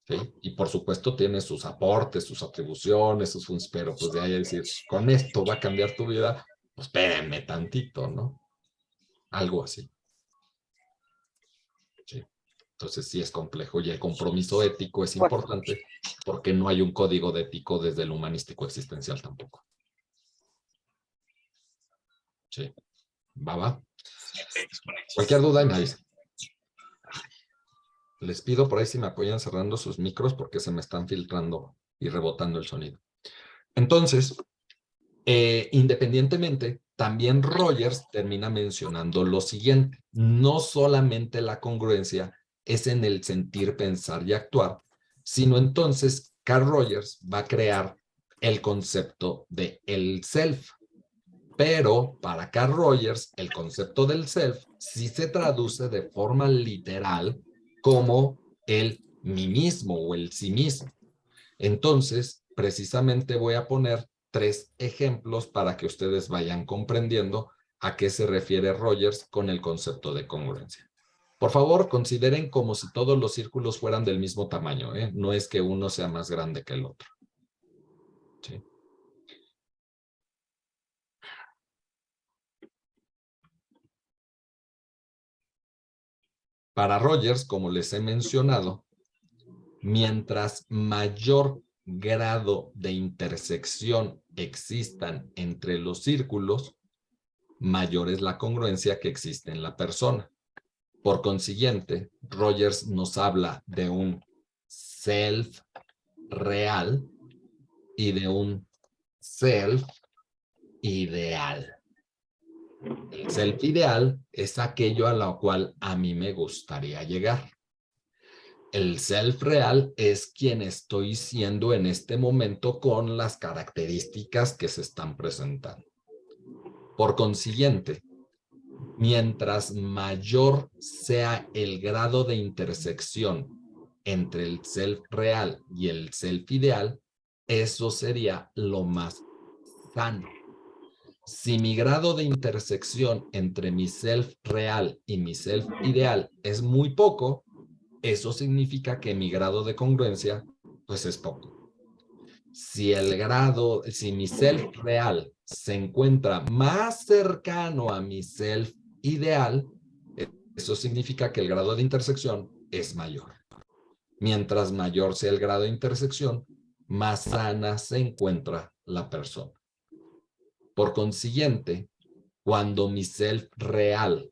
¿sí? Y por supuesto tiene sus aportes, sus atribuciones, sus funciones, pero pues de ahí a decir, con esto va a cambiar tu vida, pues espérenme tantito, ¿no? Algo así. ¿Sí? Entonces sí es complejo y el compromiso ético es importante porque no hay un código de ético desde el humanístico existencial tampoco. Sí. Va. Cualquier duda me avisa. Les pido por ahí si me apoyan cerrando sus micros porque se me están filtrando y rebotando el sonido. Entonces, Independientemente, también Rogers termina mencionando lo siguiente: no solamente la congruencia es en el sentir, pensar y actuar, sino entonces Carl Rogers va a crear el concepto de el self. Pero para Carl Rogers, el concepto del self sí se traduce de forma literal como el mí mismo o el sí mismo. Entonces, precisamente voy a poner 3 ejemplos para que ustedes vayan comprendiendo a qué se refiere Rogers con el concepto de congruencia. Por favor, consideren como si todos los círculos fueran del mismo tamaño, ¿eh? No es que uno sea más grande que el otro. ¿Sí? Para Rogers, como les he mencionado, mientras mayor grado de intersección existan entre los círculos, mayor es la congruencia que existe en la persona. Por consiguiente, Rogers nos habla de un self real y de un self ideal. El self ideal es aquello a lo cual a mí me gustaría llegar. El self real es quien estoy siendo en este momento con las características que se están presentando. Por consiguiente, mientras mayor sea el grado de intersección entre el self real y el self ideal, eso sería lo más sano. Si mi grado de intersección entre mi self real y mi self ideal es muy poco, eso significa que mi grado de congruencia pues es poco. Si mi self real se encuentra más cercano a mi self ideal, eso significa que el grado de intersección es mayor. Mientras mayor sea el grado de intersección, más sana se encuentra la persona. Por consiguiente, cuando mi self real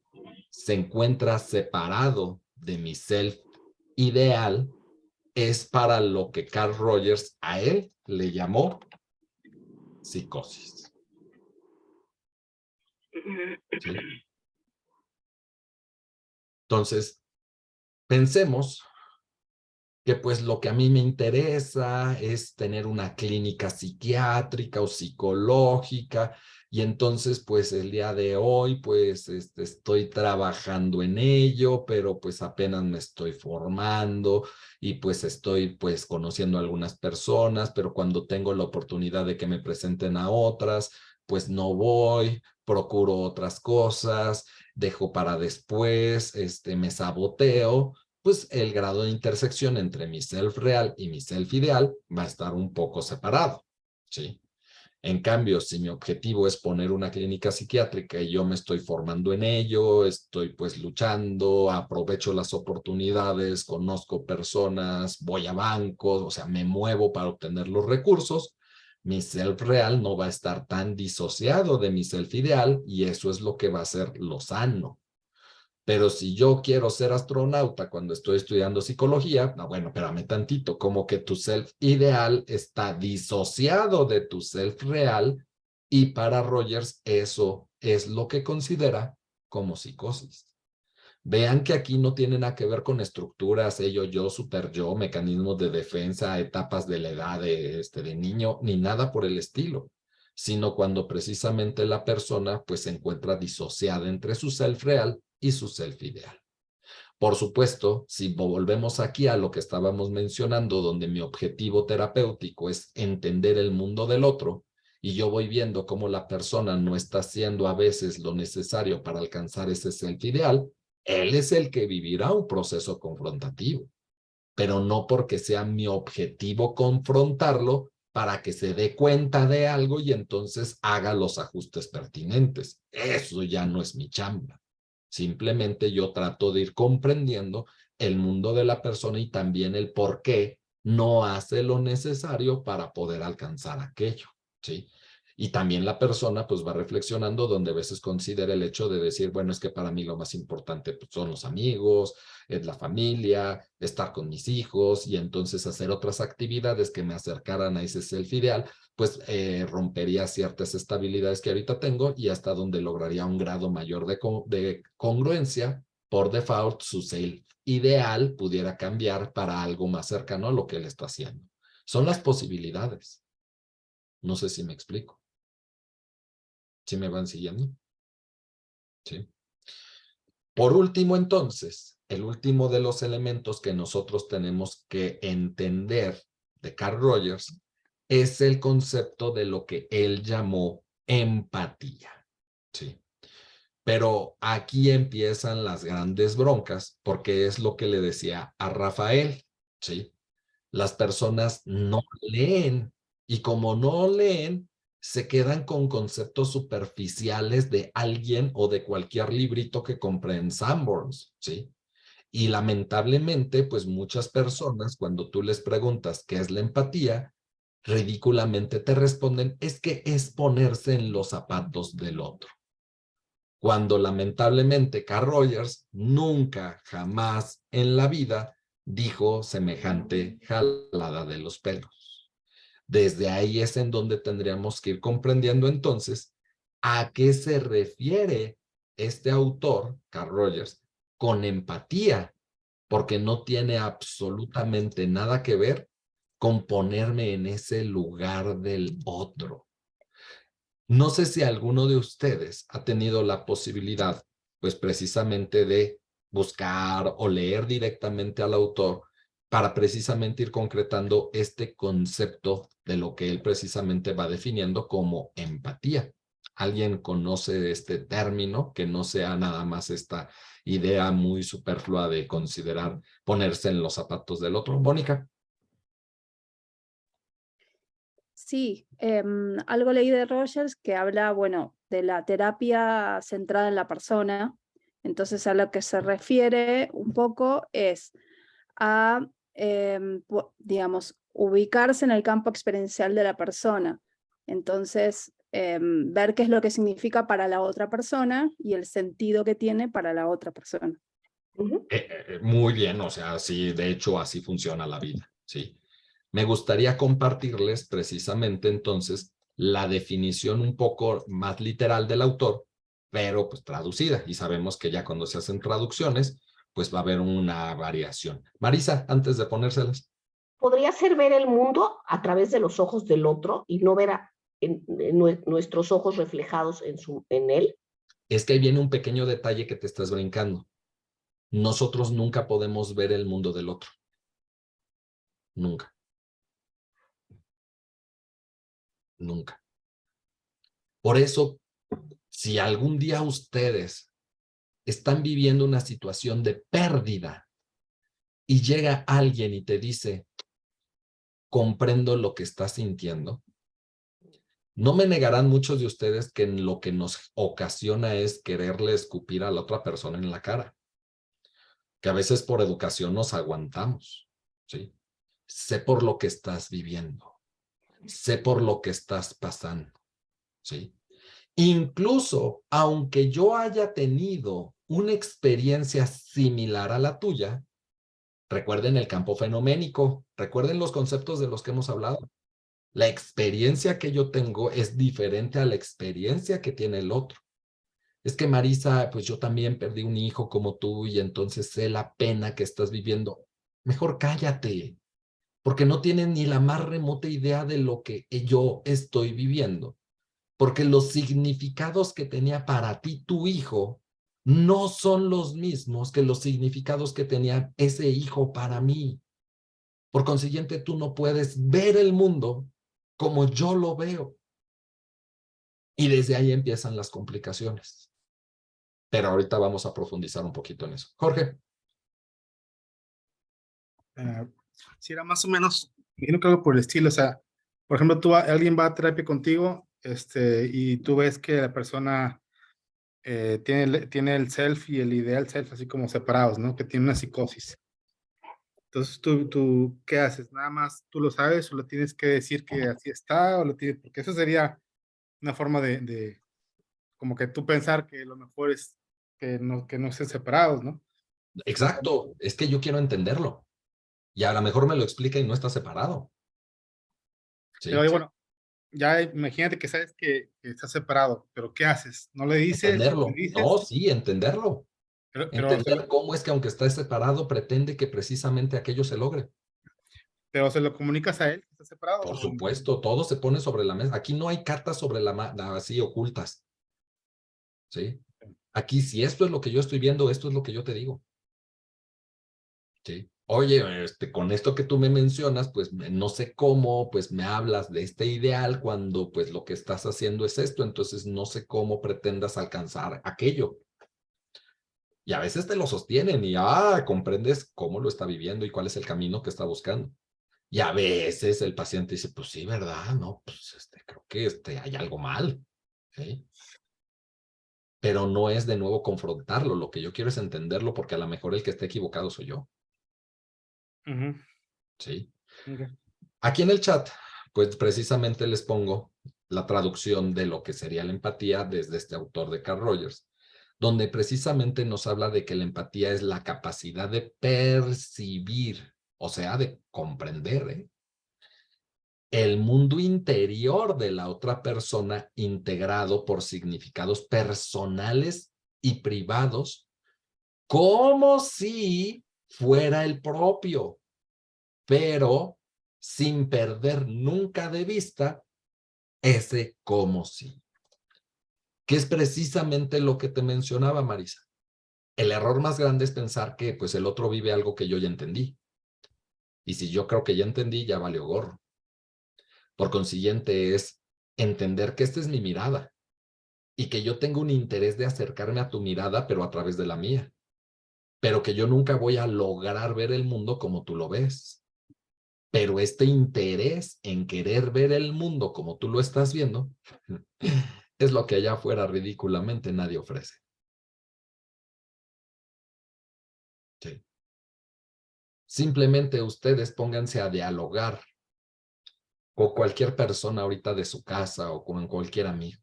se encuentra separado de mi self ideal, es para lo que Carl Rogers a él le llamó psicosis. ¿Sí? Entonces, pensemos que pues lo que a mí me interesa es tener una clínica psiquiátrica o psicológica, y entonces pues el día de hoy pues estoy trabajando en ello, pero pues apenas me estoy formando y pues estoy pues conociendo a algunas personas, pero cuando tengo la oportunidad de que me presenten a otras, pues no voy, procuro otras cosas, dejo para después, me saboteo. Pues el grado de intersección entre mi self real y mi self ideal va a estar un poco separado, ¿sí? En cambio, si mi objetivo es poner una clínica psiquiátrica y yo me estoy formando en ello, estoy pues luchando, aprovecho las oportunidades, conozco personas, voy a bancos, o sea, me muevo para obtener los recursos, mi self real no va a estar tan disociado de mi self ideal, y eso es lo que va a ser lo sano. Pero si yo quiero ser astronauta cuando estoy estudiando psicología, no, bueno, espérame tantito, como que tu self ideal está disociado de tu self real, y para Rogers eso es lo que considera como psicosis. Vean que aquí no tiene nada que ver con estructuras, ello, yo, super yo, mecanismos de defensa, etapas de la edad de niño, ni nada por el estilo, sino cuando precisamente la persona pues se encuentra disociada entre su self real y su self ideal. Por supuesto, si volvemos aquí a lo que estábamos mencionando, donde mi objetivo terapéutico es entender el mundo del otro, y yo voy viendo cómo la persona no está haciendo a veces lo necesario para alcanzar ese self ideal, él es el que vivirá un proceso confrontativo, pero no porque sea mi objetivo confrontarlo para que se dé cuenta de algo y entonces haga los ajustes pertinentes. Eso ya no es mi chamba. Simplemente yo trato de ir comprendiendo el mundo de la persona y también el por qué no hace lo necesario para poder alcanzar aquello, ¿sí? Y también la persona pues va reflexionando donde a veces considera el hecho de decir, bueno, es que para mí lo más importante pues, son los amigos, es la familia, estar con mis hijos y entonces hacer otras actividades que me acercaran a ese self ideal, pues rompería ciertas estabilidades que ahorita tengo y hasta donde lograría un grado mayor de congruencia. Por default, su self ideal pudiera cambiar para algo más cercano a lo que él está haciendo. Son las posibilidades. No sé si me explico. ¿Sí me van siguiendo? Sí. Por último, entonces, el último de los elementos que nosotros tenemos que entender de Carl Rogers es el concepto de lo que él llamó empatía. Sí. Pero aquí empiezan las grandes broncas, porque es lo que le decía a Rafael, ¿sí? Las personas no leen, y como no leen, se quedan con conceptos superficiales de alguien o de cualquier librito que compre en Sanborns, ¿sí? Y lamentablemente, pues muchas personas, cuando tú les preguntas qué es la empatía, ridículamente te responden, es que es ponerse en los zapatos del otro. Cuando lamentablemente Carl Rogers nunca, jamás en la vida dijo semejante jalada de los pelos. Desde ahí es en donde tendríamos que ir comprendiendo entonces a qué se refiere este autor, Carl Rogers, con empatía, porque no tiene absolutamente nada que ver con ponerme en ese lugar del otro. No sé si alguno de ustedes ha tenido la posibilidad, pues precisamente de buscar o leer directamente al autor para precisamente ir concretando este concepto de lo que él precisamente va definiendo como empatía. ¿Alguien conoce este término que no sea nada más esta idea muy superflua de considerar ponerse en los zapatos del otro? Mónica. Sí, algo leí de Rogers que habla, bueno, de la terapia centrada en la persona. Entonces, a lo que se refiere un poco es a, digamos, ubicarse en el campo experiencial de la persona. Entonces, ver qué es lo que significa para la otra persona y el sentido que tiene para la otra persona. Muy bien, o sea, sí, de hecho así funciona la vida, sí. Me gustaría compartirles precisamente entonces la definición un poco más literal del autor, pero pues traducida. Y sabemos que ya cuando se hacen traducciones, pues va a haber una variación. Marisa, antes de ponérselas. Podría ser ver el mundo a través de los ojos del otro y no ver en nuestros ojos reflejados en él. Es que ahí viene un pequeño detalle que te estás brincando. Nosotros nunca podemos ver el mundo del otro. Nunca. Nunca. Por eso, si algún día ustedes están viviendo una situación de pérdida y llega alguien y te dice, comprendo lo que estás sintiendo, no me negarán muchos de ustedes que lo que nos ocasiona es quererle escupir a la otra persona en la cara, que a veces por educación nos aguantamos, ¿sí? Sé por lo que estás viviendo, sé por lo que estás pasando, ¿sí? Incluso, aunque yo haya tenido una experiencia similar a la tuya, recuerden el campo fenoménico, recuerden los conceptos de los que hemos hablado. La experiencia que yo tengo es diferente a la experiencia que tiene el otro. Es que Marisa, pues yo también perdí un hijo como tú y entonces sé la pena que estás viviendo. Mejor cállate, porque no tienes ni la más remota idea de lo que yo estoy viviendo. Porque los significados que tenía para ti tu hijo no son los mismos que los significados que tenía ese hijo para mí. Por consiguiente, tú no puedes ver el mundo como yo lo veo. Y desde ahí empiezan las complicaciones. Pero ahorita vamos a profundizar un poquito en eso. Jorge. Sí, era más o menos, yo creo que por el estilo, o sea, por ejemplo, alguien va a terapia contigo, y tú ves que la persona tiene el self y el ideal self así como separados, ¿no? Que tiene una psicosis. Entonces, ¿tú qué haces? ¿Nada más tú lo sabes o lo tienes que decir que así está? Porque eso sería una forma de como que tú pensar que lo mejor es que no estén separados, ¿no? Exacto, es que yo quiero entenderlo. Y a lo mejor me lo explica y no está separado. ¿Sí? Pero bueno, ya imagínate que sabes que estás separado, pero ¿qué haces? ¿No le dices? ¿Le Entenderlo. No, dices? sí, entenderlo. Pero Entender cómo es que aunque está separado, pretende que precisamente aquello se logre. pero se lo comunicas a él que está separado. Por supuesto, todo se pone sobre la mesa. Aquí no hay cartas sobre la mesa así ocultas. ¿Sí? Aquí, si esto es lo que yo estoy viendo, esto es lo que yo te digo. ¿Sí? Oye, con esto que tú me mencionas, pues no sé cómo, pues me hablas de este ideal cuando pues lo que estás haciendo es esto, entonces no sé cómo pretendas alcanzar aquello. Y a veces te lo sostienen y comprendes cómo lo está viviendo y cuál es el camino que está buscando. Y a veces el paciente dice, pues sí, ¿verdad? No, pues creo que hay algo mal. ¿Sí? Pero no es de nuevo confrontarlo, lo que yo quiero es entenderlo porque a lo mejor el que está equivocado soy yo. ¿Sí? Okay. Aquí en el chat, pues precisamente les pongo la traducción de lo que sería la empatía desde este autor de Carl Rogers, donde precisamente nos habla de que la empatía es la capacidad de percibir, o sea, de comprender, el mundo interior de la otra persona integrado por significados personales y privados, como si fuera el propio, pero sin perder nunca de vista ese como si. Que es precisamente lo que te mencionaba, Marisa. El error más grande es pensar que pues el otro vive algo que yo ya entendí. Y si yo creo que ya entendí, ya valió gorro. Por consiguiente, es entender que esta es mi mirada y que yo tengo un interés de acercarme a tu mirada, pero a través de la mía. Pero que yo nunca voy a lograr ver el mundo como tú lo ves. Pero este interés en querer ver el mundo como tú lo estás viendo es lo que allá afuera ridículamente nadie ofrece. Sí. Simplemente ustedes pónganse a dialogar con cualquier persona ahorita de su casa o con cualquier amigo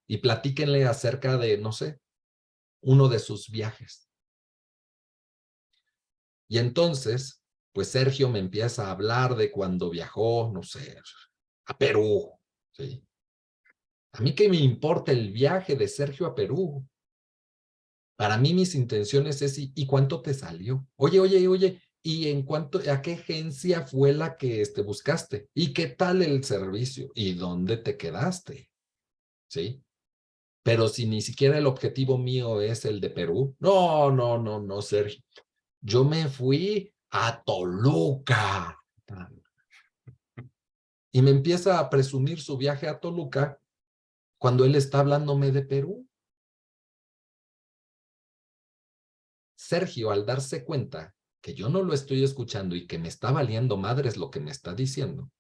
y platíquenle acerca de, no sé, uno de sus viajes. Y entonces, pues Sergio me empieza a hablar de cuando viajó, no sé, a Perú. ¿Sí? A mí qué me importa el viaje de Sergio a Perú. Para mí mis intenciones es, ¿y cuánto te salió? Oye, ¿y a qué agencia fue la que buscaste? ¿Y qué tal el servicio? ¿Y dónde te quedaste? ¿Sí? Pero si ni siquiera el objetivo mío es el de Perú, no, Sergio. Yo me fui a Toluca. Y me empieza a presumir su viaje a Toluca cuando él está hablándome de Perú. Sergio, al darse cuenta que yo no lo estoy escuchando y que me está valiendo madres lo que me está diciendo,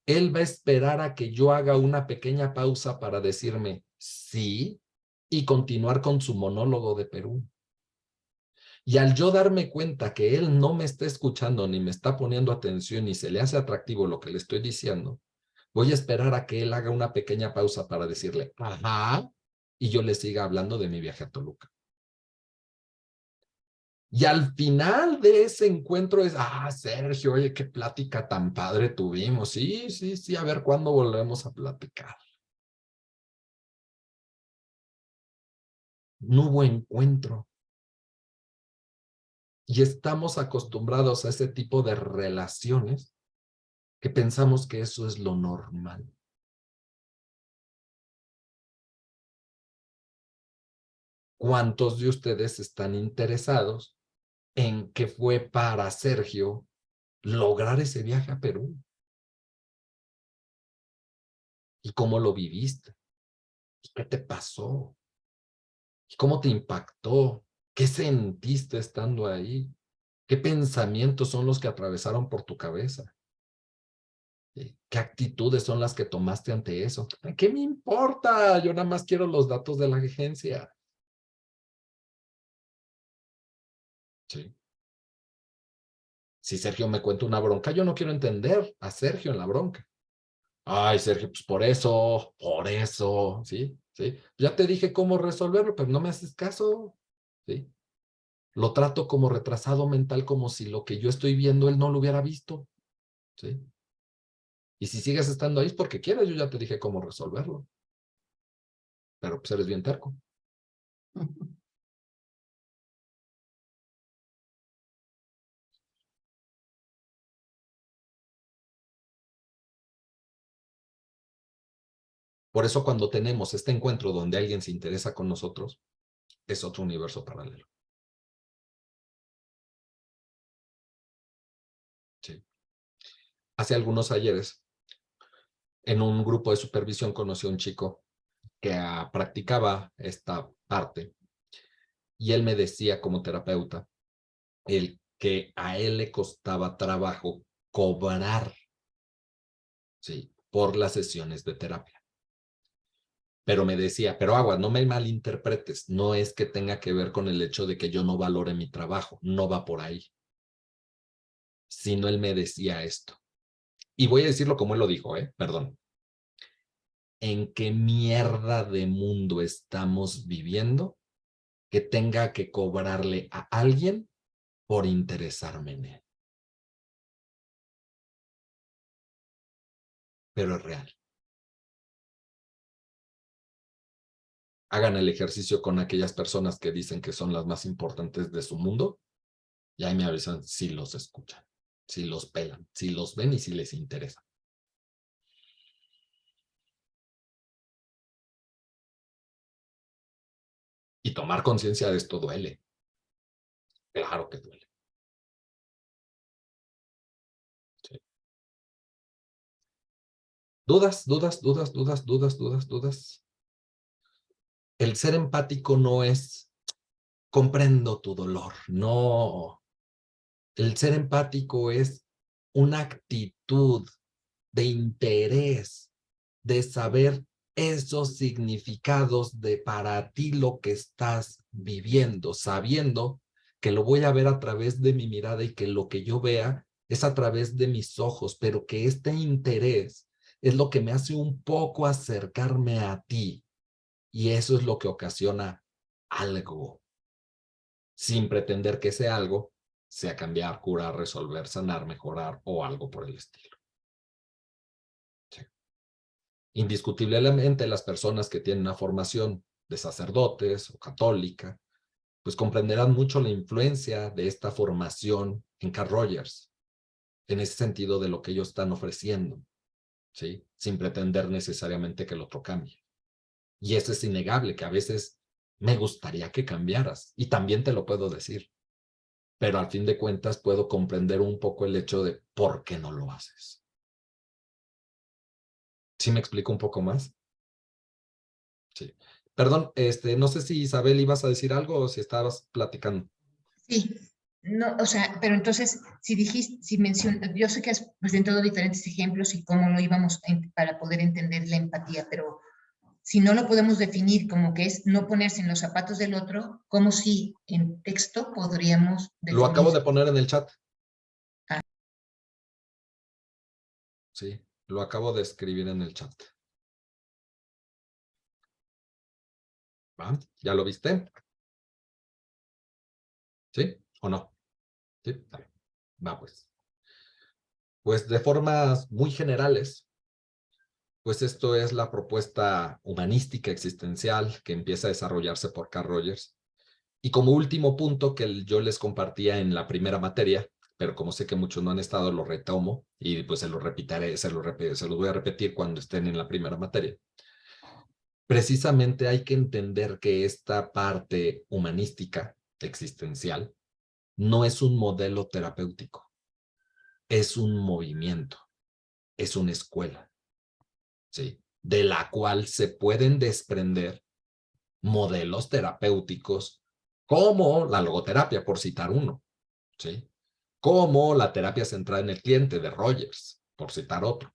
él va a esperar a que yo haga una pequeña pausa para decirme sí y continuar con su monólogo de Perú. Y al yo darme cuenta que él no me está escuchando ni me está poniendo atención y se le hace atractivo lo que le estoy diciendo, voy a esperar a que él haga una pequeña pausa para decirle, ajá, y yo le siga hablando de mi viaje a Toluca. Y al final de ese encuentro es, Sergio, oye, qué plática tan padre tuvimos. Sí, a ver cuándo volvemos a platicar. No hubo encuentro. Y estamos acostumbrados a ese tipo de relaciones que pensamos que eso es lo normal. ¿Cuántos de ustedes están interesados en qué fue para Sergio lograr ese viaje a Perú? ¿Y cómo lo viviste? ¿Y qué te pasó? ¿Y cómo te impactó? ¿Qué sentiste estando ahí? ¿Qué pensamientos son los que atravesaron por tu cabeza? ¿Qué actitudes son las que tomaste ante eso? ¿Qué me importa? Yo nada más quiero los datos de la agencia. Sí. Si Sergio me cuenta una bronca, yo no quiero entender a Sergio en la bronca. Ay, Sergio, pues por eso, ¿sí? ¿Sí? Ya te dije cómo resolverlo, pero no me haces caso, ¿sí? Lo trato como retrasado mental, como si lo que yo estoy viendo él no lo hubiera visto, ¿sí? Y si sigues estando ahí es porque quieres, yo ya te dije cómo resolverlo. Pero pues eres bien terco. Por eso cuando tenemos este encuentro donde alguien se interesa con nosotros, es otro universo paralelo. Sí. Hace algunos ayeres, en un grupo de supervisión conocí a un chico que practicaba esta parte y él me decía como terapeuta el que a él le costaba trabajo cobrar, ¿sí?, por las sesiones de terapia. Pero me decía, pero agua, no me malinterpretes, no es que tenga que ver con el hecho de que yo no valore mi trabajo, no va por ahí. Sino él me decía esto. Y voy a decirlo como él lo dijo, perdón. ¿En qué mierda de mundo estamos viviendo que tenga que cobrarle a alguien por interesarme en él? Pero es real. Hagan el ejercicio con aquellas personas que dicen que son las más importantes de su mundo y ahí me avisan si los escuchan, si los pelan, si los ven y si les interesa. Y tomar conciencia de esto duele. Claro que duele. Sí. ¿Dudas, dudas, dudas, dudas, dudas, dudas, dudas? El ser empático no es comprendo tu dolor, no. El ser empático es una actitud de interés, de saber esos significados de para ti lo que estás viviendo, sabiendo que lo voy a ver a través de mi mirada y que lo que yo vea es a través de mis ojos, pero que este interés es lo que me hace un poco acercarme a ti y eso es lo que ocasiona algo, sin pretender que ese algo sea cambiar, curar, resolver, sanar, mejorar o algo por el estilo. Sí. Indiscutiblemente las personas que tienen una formación de sacerdotes o católica, pues comprenderán mucho la influencia de esta formación en Carl Rogers, en ese sentido de lo que ellos están ofreciendo, ¿sí? Sin pretender necesariamente que el otro cambie. Y eso es innegable, que a veces me gustaría que cambiaras, y también te lo puedo decir, pero al fin de cuentas puedo comprender un poco el hecho de por qué no lo haces. ¿Sí me explico un poco más? Sí. Perdón, no sé si Isabel ibas a decir algo o si estabas platicando. Sí, no, o sea, pero entonces, si dijiste, si mencionas, yo sé que has presentado diferentes ejemplos y cómo lo íbamos para poder entender la empatía, pero si no lo podemos definir como que es no ponerse en los zapatos del otro, ¿cómo si en texto podríamos definir? Lo acabo de poner en el chat. Ah. Sí, lo acabo de escribir en el chat. ¿Va? ¿Ya lo viste? ¿Sí o no? Sí, está bien. Va pues. Pues de formas muy generales, pues esto es la propuesta humanística existencial que empieza a desarrollarse por Carl Rogers. Y como último punto que yo les compartía en la primera materia, pero como sé que muchos no han estado, lo retomo y pues se lo repetiré, se los voy a repetir cuando estén en la primera materia. Precisamente hay que entender que esta parte humanística existencial no es un modelo terapéutico, es un movimiento, es una escuela, ¿sí?, de la cual se pueden desprender modelos terapéuticos como la logoterapia, por citar uno, ¿sí?, como la terapia centrada en el cliente de Rogers, por citar otro.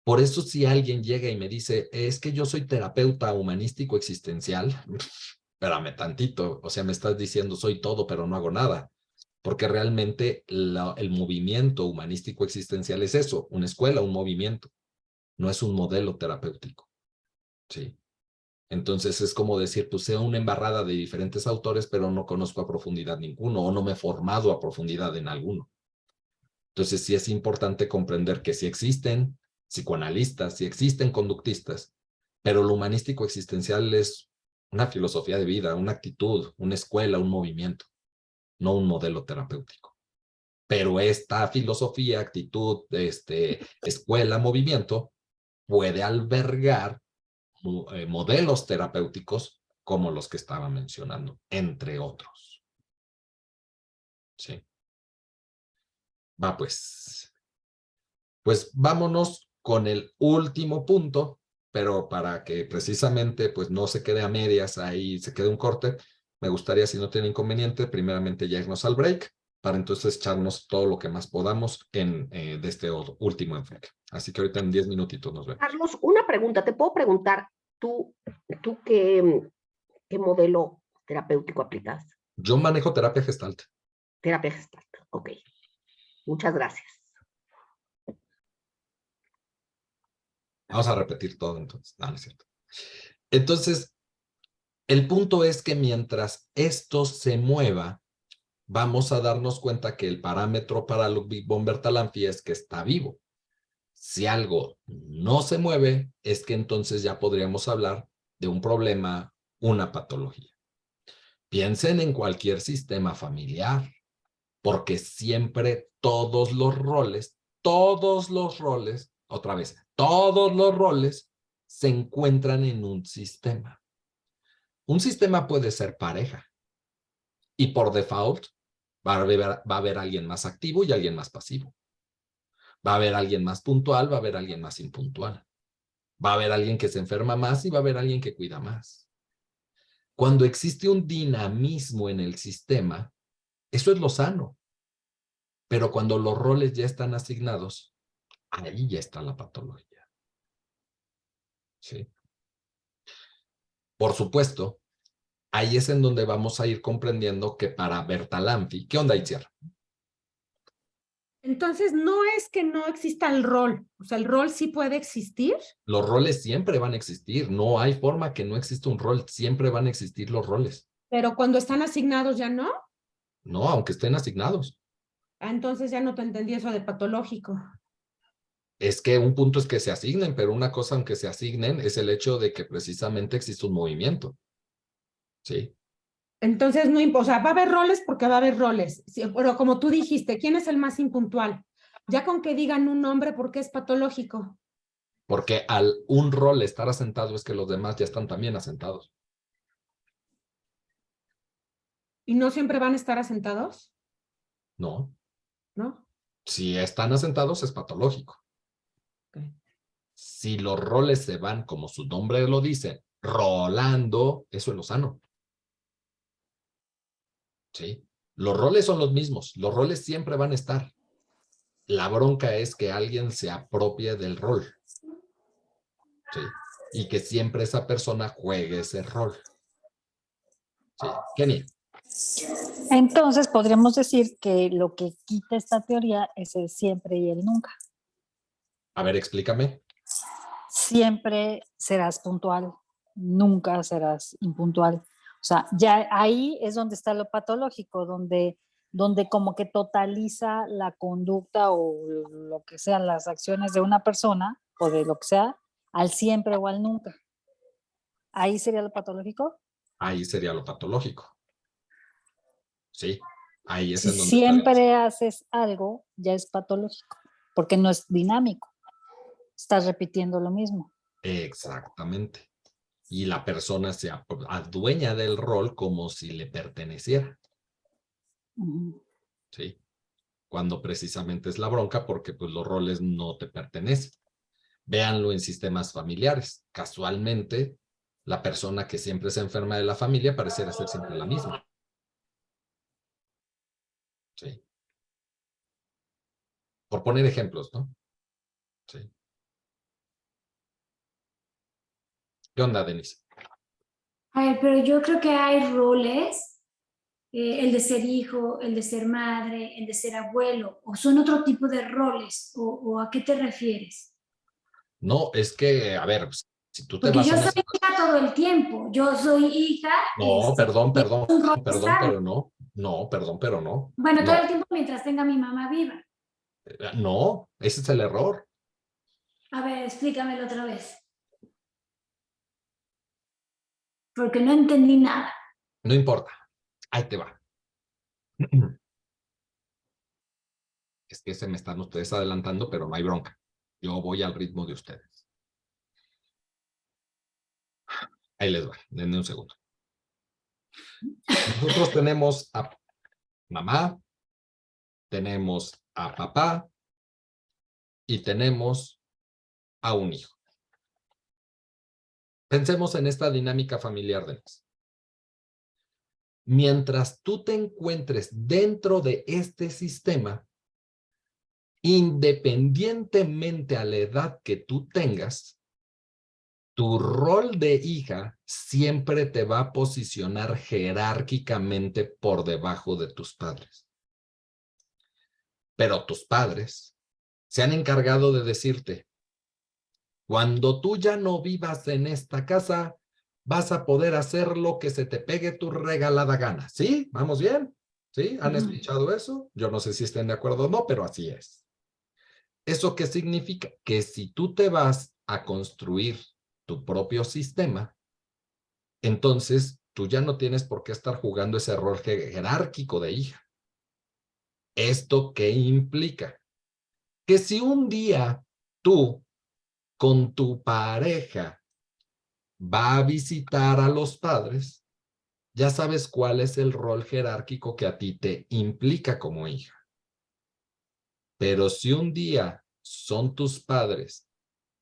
Por eso si alguien llega y me dice, es que yo soy terapeuta humanístico existencial, espérame tantito, o sea, me estás diciendo soy todo pero no hago nada, porque realmente el movimiento humanístico existencial es eso, una escuela, un movimiento, no es un modelo terapéutico. ¿Sí? Entonces es como decir, pues sé una embarrada de diferentes autores, pero no conozco a profundidad ninguno o no me he formado a profundidad en alguno. Entonces sí es importante comprender que sí existen psicoanalistas, sí existen conductistas, pero lo humanístico existencial es una filosofía de vida, una actitud, una escuela, un movimiento, no un modelo terapéutico. Pero esta filosofía, actitud, escuela, movimiento, puede albergar modelos terapéuticos como los que estaba mencionando, entre otros. Sí. Va pues. Pues vámonos con el último punto, pero para que precisamente pues no se quede a medias, ahí se quede un corte, me gustaría, si no tiene inconveniente, primeramente ya irnos al break, para entonces echarnos todo lo que más podamos de este último enfoque. Así que ahorita en 10 minutitos nos vemos. Carlos, una pregunta, te puedo preguntar, ¿tú qué modelo terapéutico aplicas? Yo manejo terapia Gestalt. Terapia Gestalt, ok. Muchas gracias. Vamos a repetir todo entonces. No, no es cierto. Entonces, el punto es que mientras esto se mueva, vamos a darnos cuenta que el parámetro para Ludwig von Bertalanffy es que está vivo. Si algo no se mueve, es que entonces ya podríamos hablar de un problema, una patología. Piensen en cualquier sistema familiar, porque siempre todos los roles, otra vez, todos los roles se encuentran en un sistema. Un sistema puede ser pareja y por default va a haber alguien más activo y alguien más pasivo. Va a haber alguien más puntual, va a haber alguien más impuntual. Va a haber alguien que se enferma más y va a haber alguien que cuida más. Cuando existe un dinamismo en el sistema, eso es lo sano. Pero cuando los roles ya están asignados, ahí ya está la patología. ¿Sí? Por supuesto, ahí es en donde vamos a ir comprendiendo que para Bertalanffy, ¿qué onda, Itziar? Entonces, no es que no exista el rol, o sea, el rol sí puede existir. Los roles siempre van a existir, no hay forma que no exista un rol, siempre van a existir los roles. Pero cuando están asignados ya no. No, aunque estén asignados. Entonces ya no te entendí eso de patológico. Es que un punto es que se asignen, pero una cosa, aunque se asignen, es el hecho de que precisamente existe un movimiento. ¿Sí? Entonces, no, o sea, va a haber roles porque va a haber roles. Sí, pero como tú dijiste, ¿quién es el más impuntual? Ya con que digan un nombre, ¿por qué es patológico? Porque al un rol estar asentado es que los demás ya están también asentados. ¿Y no siempre van a estar asentados? No. ¿No? Si están asentados es patológico. Okay. Si los roles se van, como su nombre lo dice, rolando, eso es lo sano. ¿Sí? Los roles son los mismos, los roles siempre van a estar. La bronca es que alguien se apropie del rol. ¿Sí? Y que siempre esa persona juegue ese rol. ¿Sí? Kenny. Entonces podríamos decir que lo que quita esta teoría es el siempre y el nunca. A ver, explícame. Siempre serás puntual, nunca serás impuntual. O sea, ya ahí es donde está lo patológico, donde como que totaliza la conducta o lo que sean las acciones de una persona o de lo que sea, al siempre o al nunca. ¿Ahí sería lo patológico? Ahí sería lo patológico. Sí, ahí es Si en donde siempre haces algo, ya es patológico, porque no es dinámico. Estás repitiendo lo mismo. Exactamente. Y la persona se adueña del rol como si le perteneciera. ¿Sí? Cuando precisamente es la bronca porque pues los roles no te pertenecen. Véanlo en sistemas familiares. Casualmente, la persona que siempre se enferma de la familia pareciera ser siempre la misma. Sí. Por poner ejemplos, ¿no? Sí. ¿Qué onda, Denise? A ver, pero yo creo que hay roles el de ser hijo, el de ser madre, el de ser abuelo, o son otro tipo de roles, o a qué te refieres? No, es que, a ver, si tú te Porque vas yo a una soy hija todo el tiempo, yo soy hija, No, perdón, y es perdón, un rol perdón, estable. pero no. No, perdón, pero no. Bueno, todo el No, tiempo mientras tenga a mi mamá viva. no, ese es el error. A ver, explícamelo otra vez. Porque no entendí nada. No importa. Ahí te va. Es que se me están ustedes adelantando, pero no hay bronca. Yo voy al ritmo de ustedes. Ahí les va, denme un segundo. Nosotros tenemos a mamá, tenemos a papá y tenemos a un hijo. Pensemos en esta dinámica familiar de las. Mientras tú te encuentres dentro de este sistema, independientemente a la edad que tú tengas, tu rol de hija siempre te va a posicionar jerárquicamente por debajo de tus padres. Pero tus padres se han encargado de decirte, cuando tú ya no vivas en esta casa, vas a poder hacer lo que se te pegue tu regalada gana. ¿Sí? ¿Vamos bien? ¿Sí? ¿Han escuchado eso? Yo no sé si estén de acuerdo o no, pero así es. ¿Eso qué significa? Que si tú te vas a construir tu propio sistema, entonces tú ya no tienes por qué estar jugando ese rol jerárquico de hija. ¿Esto qué implica? Que si un día tú con tu pareja va a visitar a los padres, ya sabes cuál es el rol jerárquico que a ti te implica como hija. Pero si un día son tus padres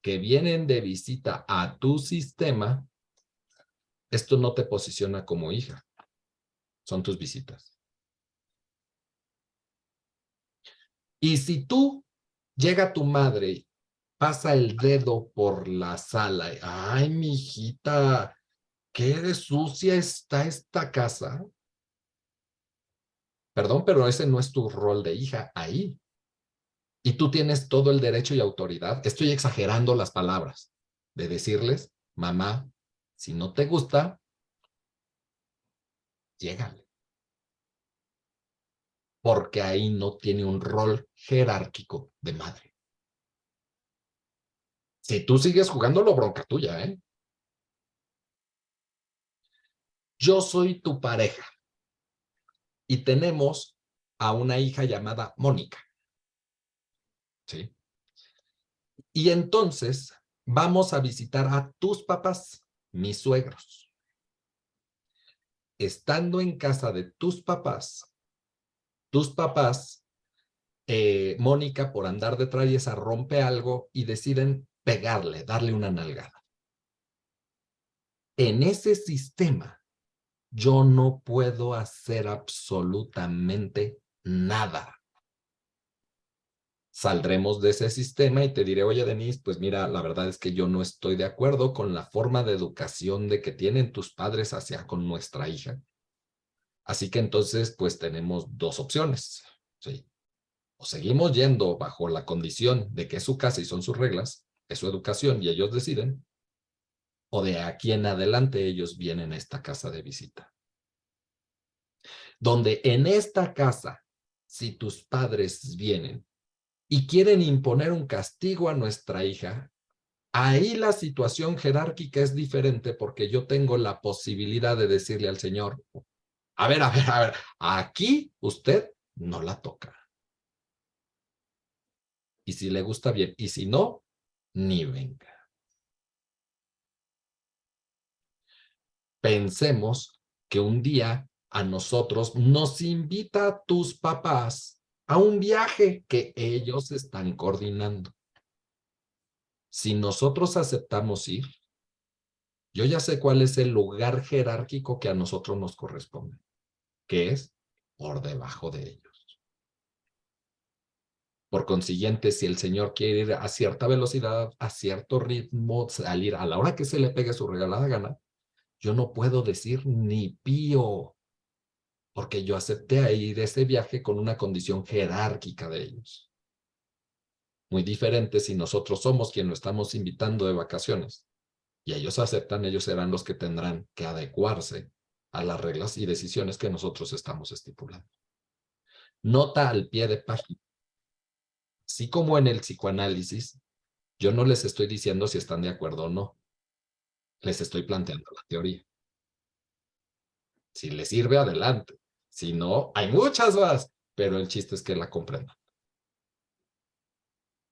que vienen de visita a tu sistema, esto no te posiciona como hija. Son tus visitas. Y si tú llega tu madre, pasa el dedo por la sala, ay, mi hijita, qué sucia está esta casa. Perdón, pero ese no es tu rol de hija ahí. Y tú tienes todo el derecho y autoridad. Estoy exagerando las palabras de decirles, mamá, si no te gusta, llégale. Porque ahí no tiene un rol jerárquico de madre. Si tú sigues jugando, lo bronca tuya, ¿eh? Yo soy tu pareja y tenemos a una hija llamada Mónica. ¿Sí? Y entonces vamos a visitar a tus papás, mis suegros. Estando en casa de tus papás, Mónica, por andar de traviesa, rompe algo y deciden pegarle, darle una nalgada. En ese sistema, yo no puedo hacer absolutamente nada. Saldremos de ese sistema y te diré, oye, Denise, pues mira, la verdad es que yo no estoy de acuerdo con la forma de educación de que tienen tus padres hacia con nuestra hija. Así que entonces, pues tenemos dos opciones, ¿sí? O seguimos yendo bajo la condición de que es su casa y son sus reglas, es su educación y ellos deciden, o de aquí en adelante ellos vienen a esta casa de visita. Donde en esta casa, si tus padres vienen y quieren imponer un castigo a nuestra hija, ahí la situación jerárquica es diferente porque yo tengo la posibilidad de decirle al Señor, a ver, aquí usted no la toca. Y si le gusta bien, y si no, ni venga. Pensemos que un día a nosotros nos invita a tus papás a un viaje que ellos están coordinando. Si nosotros aceptamos ir, yo ya sé cuál es el lugar jerárquico que a nosotros nos corresponde, que es por debajo de ellos. Por consiguiente, si el Señor quiere ir a cierta velocidad, a cierto ritmo, salir a la hora que se le pegue su regalada gana, yo no puedo decir ni pío. porque yo acepté a ir a ese viaje con una condición jerárquica de ellos. Muy diferente si nosotros somos quien lo estamos invitando de vacaciones y ellos aceptan, ellos serán los que tendrán que adecuarse a las reglas y decisiones que nosotros estamos estipulando. Nota al pie de página. Así como en el psicoanálisis, yo no les estoy diciendo si están de acuerdo o no. Les estoy planteando la teoría. Si les sirve, adelante. Si no, hay muchas más, pero el chiste es que la comprendan.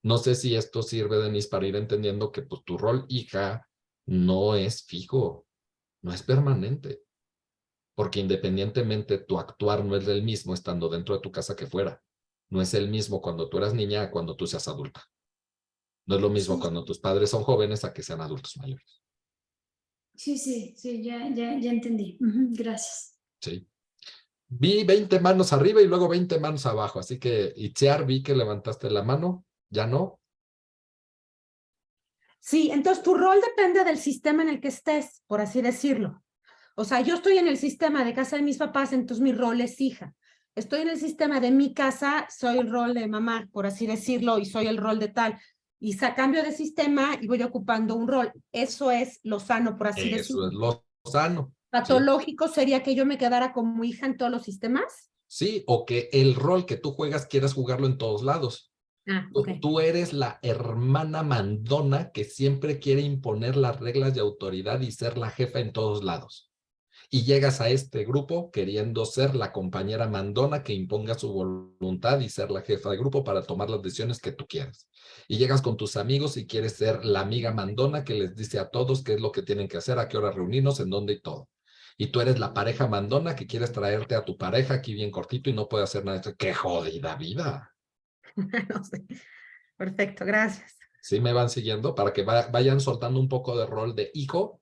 No sé si esto sirve, Denise, para ir entendiendo que pues, tu rol hija no es fijo, no es permanente. Porque independientemente tu actuar no es el mismo estando dentro de tu casa que fuera. No es el mismo cuando tú eras niña a cuando tú seas adulta. No es lo mismo cuando tus padres son jóvenes a que sean adultos mayores. Sí, ya entendí. Ujú, gracias. Sí. Vi 20 manos arriba y luego 20 manos abajo. Así que, Itziar, vi que levantaste la mano. ¿Ya no? Sí, entonces tu rol depende del sistema en el que estés, por así decirlo. O sea, yo estoy en el sistema de casa de mis papás, entonces mi rol es hija. Estoy en el sistema de mi casa, soy el rol de mamá, por así decirlo, y soy el rol de tal. Y cambio de sistema y voy ocupando un rol. Eso es lo sano, por así decirlo. Eso es lo sano. Patológico sería que yo me quedara como hija en todos los sistemas. Sí, o que el rol que tú juegas quieras jugarlo en todos lados. Okay. Tú eres la hermana mandona que siempre quiere imponer las reglas de autoridad y ser la jefa en todos lados. Y llegas a este grupo queriendo ser la compañera mandona que imponga su voluntad y ser la jefa de grupo para tomar las decisiones que tú quieras. Y llegas con tus amigos y quieres ser la amiga mandona que les dice a todos qué es lo que tienen que hacer, a qué hora reunirnos, en dónde y todo. Y tú eres la pareja mandona que quieres traerte a tu pareja aquí bien cortito y no puede hacer nada de esto. ¡Qué jodida vida! No sé. Perfecto, gracias. ¿Sí me van siguiendo? Para que vayan soltando un poco de rol de hijo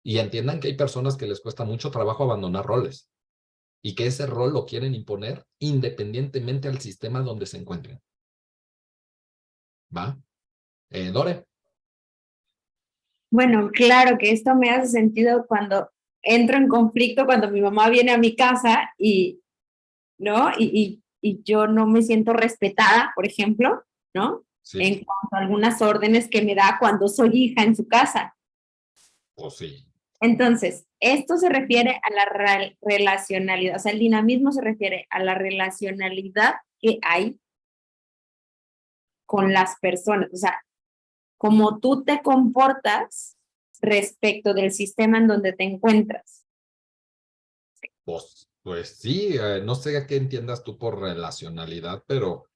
y entiendan que hay personas que les cuesta mucho trabajo abandonar roles y que ese rol lo quieren imponer independientemente al sistema donde se encuentren. ¿Va? Dore. Bueno, claro que esto me hace sentido cuando entro en conflicto, cuando mi mamá viene a mi casa ¿no? Y yo no me siento respetada, por ejemplo, ¿no? Sí. En cuanto a algunas órdenes que me da cuando soy hija en su casa. Pues sí. Entonces, esto se refiere a la relacionalidad, o sea, el dinamismo se refiere a la relacionalidad que hay con las personas, o sea, cómo tú te comportas respecto del sistema en donde te encuentras. Pues sí, no sé a qué entiendas tú por relacionalidad, pero O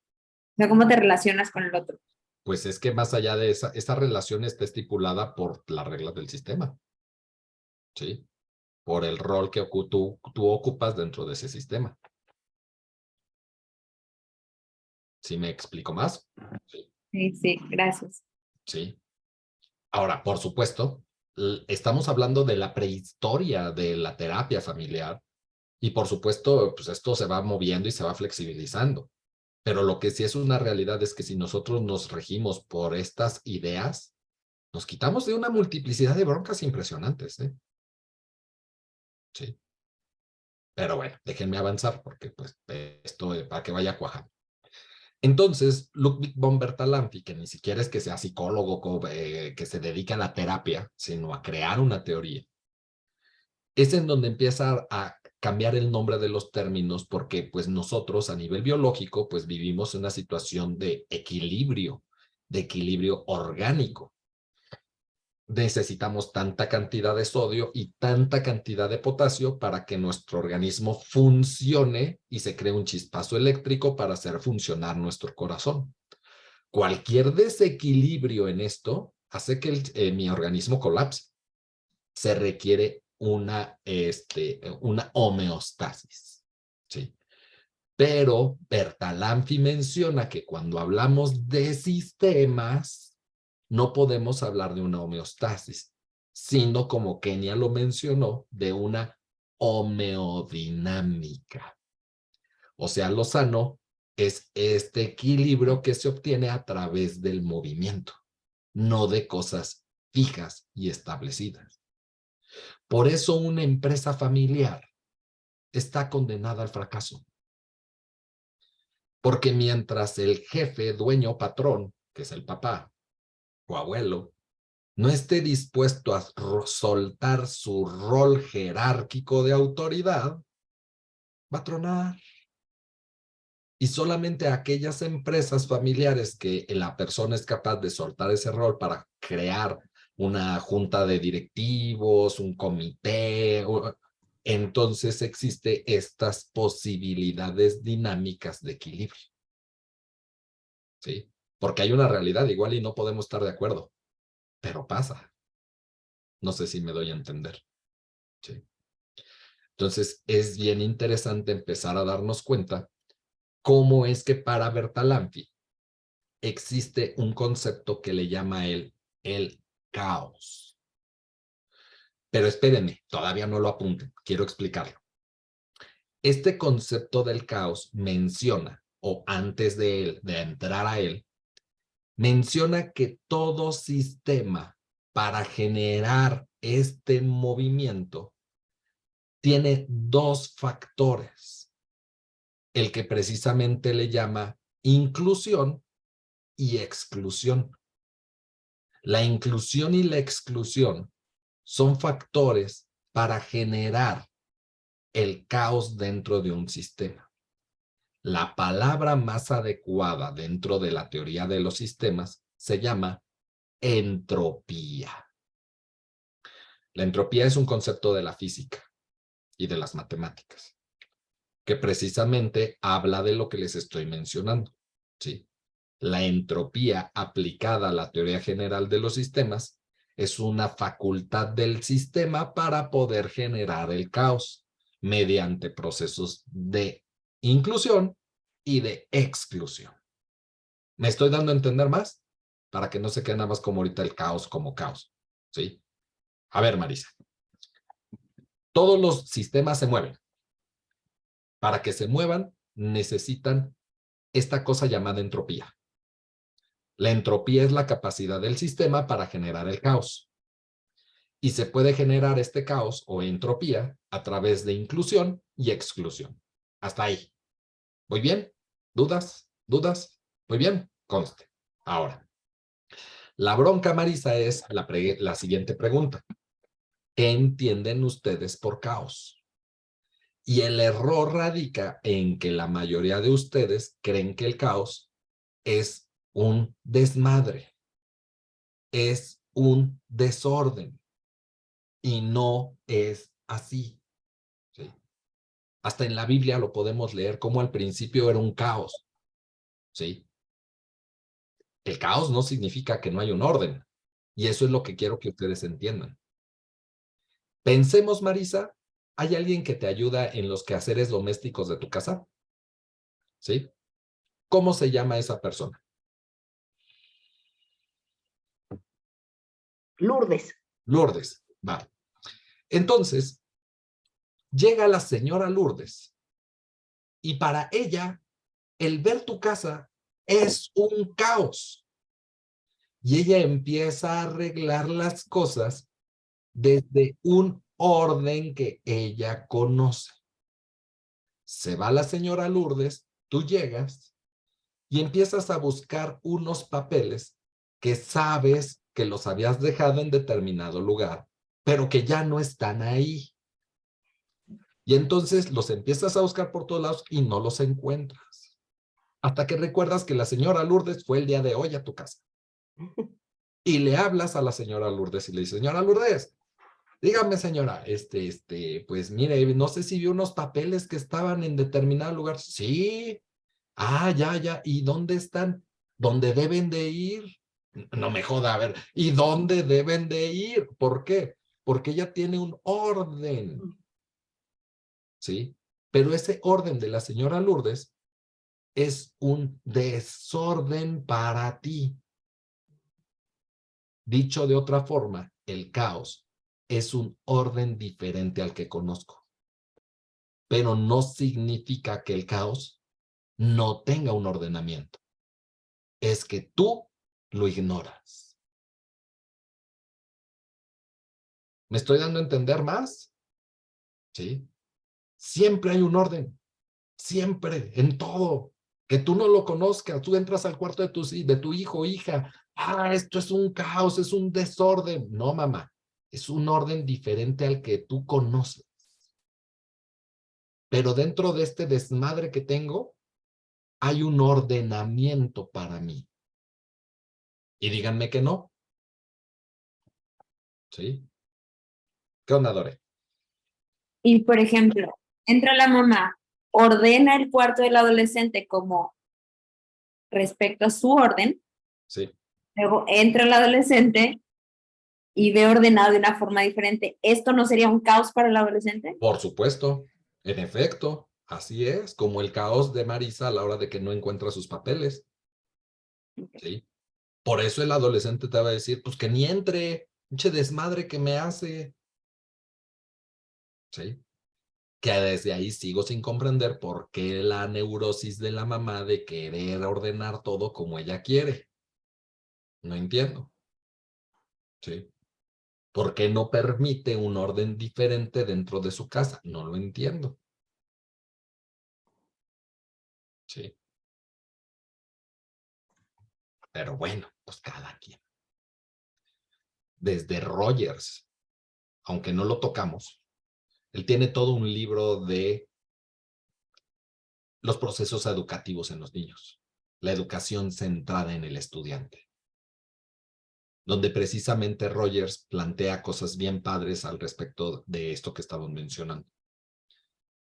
sea, cómo te relacionas con el otro. pues es que más allá de esa relación está estipulada por las reglas del sistema. ¿Sí? Por el rol que tú ocupas dentro de ese sistema. ¿Sí me explico más? Sí, gracias. Sí. Ahora, por supuesto, estamos hablando de la prehistoria de la terapia familiar y por supuesto, pues esto se va moviendo y se va flexibilizando. Pero lo que sí es una realidad es que si nosotros nos regimos por estas ideas, nos quitamos de una multiplicidad de broncas impresionantes, ¿eh? Sí. Pero bueno, déjenme avanzar porque pues esto para que vaya cuajando. Entonces, Ludwig von Bertalanffy, que ni siquiera es que sea psicólogo que se dedica a la terapia, sino a crear una teoría, es en donde empieza a cambiar el nombre de los términos porque pues nosotros a nivel biológico pues vivimos en una situación de equilibrio orgánico. Necesitamos tanta cantidad de sodio y tanta cantidad de potasio para que nuestro organismo funcione y se cree un chispazo eléctrico para hacer funcionar nuestro corazón. Cualquier desequilibrio en esto hace que mi organismo colapse. Se requiere una homeostasis. ¿Sí? Pero Bertalanffy menciona que cuando hablamos de sistemas, no podemos hablar de una homeostasis, sino como Kenia lo mencionó, de una homeodinámica. O sea, lo sano es este equilibrio que se obtiene a través del movimiento, no de cosas fijas y establecidas. Por eso una empresa familiar está condenada al fracaso. Porque mientras el jefe, dueño, patrón, que es el papá o abuelo, no esté dispuesto a soltar su rol jerárquico de autoridad, va a tronar. Y solamente aquellas empresas familiares que la persona es capaz de soltar ese rol para crear una junta de directivos, un comité, entonces existe estas posibilidades dinámicas de equilibrio. ¿Sí? Porque hay una realidad igual y no podemos estar de acuerdo, pero pasa. No sé si me doy a entender. ¿Sí? Entonces es bien interesante empezar a darnos cuenta cómo es que para Bertalanffy existe un concepto que le llama el caos. Pero espérenme, todavía no lo apunten, quiero explicarlo. Este concepto del caos menciona, o antes de entrar a él, menciona que todo sistema para generar este movimiento tiene dos factores, el que precisamente le llama inclusión y exclusión. La inclusión y la exclusión son factores para generar el caos dentro de un sistema. La palabra más adecuada dentro de la teoría de los sistemas se llama entropía. La entropía es un concepto de la física y de las matemáticas, que precisamente habla de lo que les estoy mencionando, ¿sí? La entropía aplicada a la teoría general de los sistemas es una facultad del sistema para poder generar el caos mediante procesos de inclusión y de exclusión. ¿Me estoy dando a entender más? Para que no se quede nada más como ahorita el caos como caos, ¿sí? A ver, Marisa. Todos los sistemas se mueven. Para que se muevan, necesitan esta cosa llamada entropía. La entropía es la capacidad del sistema para generar el caos. Y se puede generar este caos o entropía a través de inclusión y exclusión. Hasta ahí. ¿Muy bien? ¿Dudas? ¿Dudas? Muy bien, conste. Ahora, la bronca, Marisa, es la siguiente pregunta. ¿Qué entienden ustedes por caos? Y el error radica en que la mayoría de ustedes creen que el caos es un desmadre, es un desorden, y no es así. ¿Sí? Hasta en la Biblia lo podemos leer como al principio era un caos. ¿Sí? El caos no significa que no hay un orden, y eso es lo que quiero que ustedes entiendan. Pensemos, Marisa, ¿hay alguien que te ayuda en los quehaceres domésticos de tu casa? ¿Sí? ¿Cómo se llama esa persona? Lourdes. Lourdes, va. Entonces, llega la señora Lourdes y para ella, el ver tu casa es un caos. Y ella empieza a arreglar las cosas desde un orden que ella conoce. Se va la señora Lourdes, tú llegas y empiezas a buscar unos papeles que sabes que los habías dejado en determinado lugar, pero que ya no están ahí. Y entonces los empiezas a buscar por todos lados y no los encuentras. Hasta que recuerdas que la señora Lourdes fue el día de hoy a tu casa. Y le hablas a la señora Lourdes y le dices, señora Lourdes, dígame señora, pues mire, no sé si vio unos papeles que estaban en determinado lugar. Sí. Ah, ya. ¿Y dónde están? ¿Dónde deben de ir? No me joda, a ver. ¿Y dónde deben de ir? ¿Por qué? Porque ella tiene un orden. ¿Sí? Pero ese orden de la señora Lourdes es un desorden para ti. Dicho de otra forma, el caos es un orden diferente al que conozco. Pero no significa que el caos no tenga un ordenamiento. Es que tú lo ignoras. ¿Me estoy dando a entender más? ¿Sí? Siempre hay un orden, siempre, en todo. Que tú no lo conozcas, tú entras al cuarto de tu hijo o hija, esto es un caos, es un desorden. No, mamá, es un orden diferente al que tú conoces. Pero dentro de este desmadre que tengo, hay un ordenamiento para mí. Y díganme que no. ¿Sí? ¿Qué onda, Dore? Y por ejemplo, entra la mamá, ordena el cuarto del adolescente como respecto a su orden, Sí. luego entra el adolescente y ve ordenado de una forma diferente. ¿Esto no sería un caos para el adolescente? Por supuesto, en efecto, así es, como el caos de Marisa a la hora de que no encuentra sus papeles. ¿Sí? Por eso el adolescente te va a decir, pues que ni entre, pinche desmadre que me hace. ¿Sí? Que desde ahí sigo sin comprender por qué la neurosis de la mamá de querer ordenar todo como ella quiere. No entiendo. ¿Sí? ¿Por qué no permite un orden diferente dentro de su casa? No lo entiendo. Sí. Pero bueno, pues cada quien. Desde Rogers, aunque no lo tocamos, él tiene todo un libro de los procesos educativos en los niños, la educación centrada en el estudiante, donde precisamente Rogers plantea cosas bien padres al respecto de esto que estamos mencionando.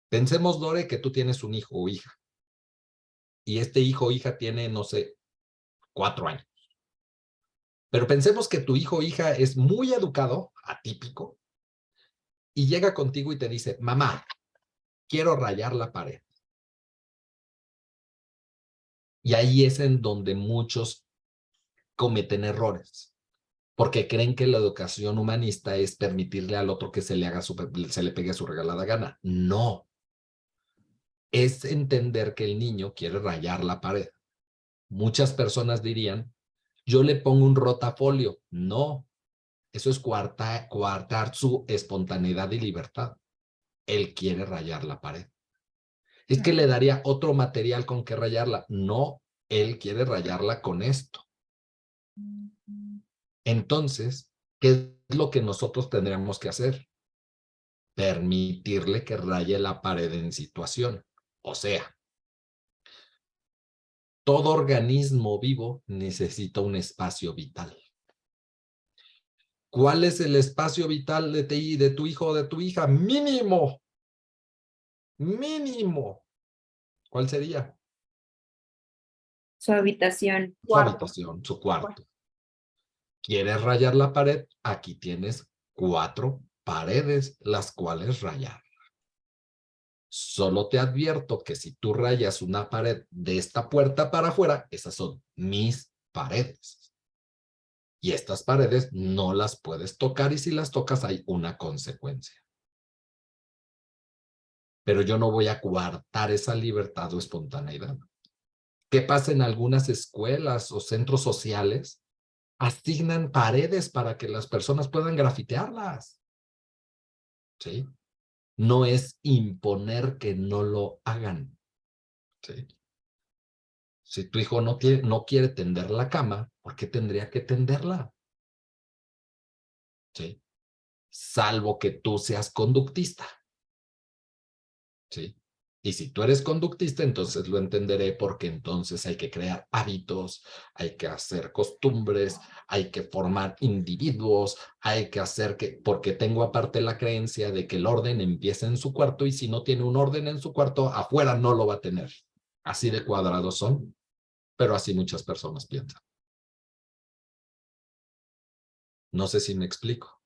Pensemos, Dore, que tú tienes un hijo o hija, y este hijo o hija tiene, no sé, 4 años. Pero pensemos que tu hijo o hija es muy educado, atípico, y llega contigo y te dice, mamá, quiero rayar la pared. Y ahí es en donde muchos cometen errores, porque creen que la educación humanista es permitirle al otro que se le pegue su regalada gana. No. Es entender que el niño quiere rayar la pared. Muchas personas dirían, yo le pongo un rotafolio. No. Eso es coartar su espontaneidad y libertad. Él quiere rayar la pared. Es que le daría otro material con que rayarla. No, él quiere rayarla con esto. Entonces, ¿qué es lo que nosotros tendríamos que hacer? Permitirle que raye la pared en situación. O sea, todo organismo vivo necesita un espacio vital. ¿Cuál es el espacio vital de tu hijo o de tu hija? Mínimo. Mínimo. ¿Cuál sería? Su habitación. Su habitación, su cuarto. ¿Quieres rayar la pared? Aquí tienes 4 paredes las cuales rayar. Solo te advierto que si tú rayas una pared de esta puerta para afuera, esas son mis paredes. Y estas paredes no las puedes tocar y si las tocas hay una consecuencia. Pero yo no voy a coartar esa libertad o espontaneidad. ¿Qué pasa en algunas escuelas o centros sociales? Asignan paredes para que las personas puedan grafitearlas. ¿Sí? No es imponer que no lo hagan. ¿Sí? Si tu hijo no quiere tender la cama, ¿por qué tendría que tenderla? ¿Sí? Salvo que tú seas conductista. ¿Sí? Y si tú eres conductista, entonces lo entenderé porque entonces hay que crear hábitos, hay que hacer costumbres, hay que formar individuos, hay que hacer que, porque tengo aparte la creencia de que el orden empieza en su cuarto y si no tiene un orden en su cuarto, afuera no lo va a tener. Así de cuadrados son, pero así muchas personas piensan. No sé si me explico.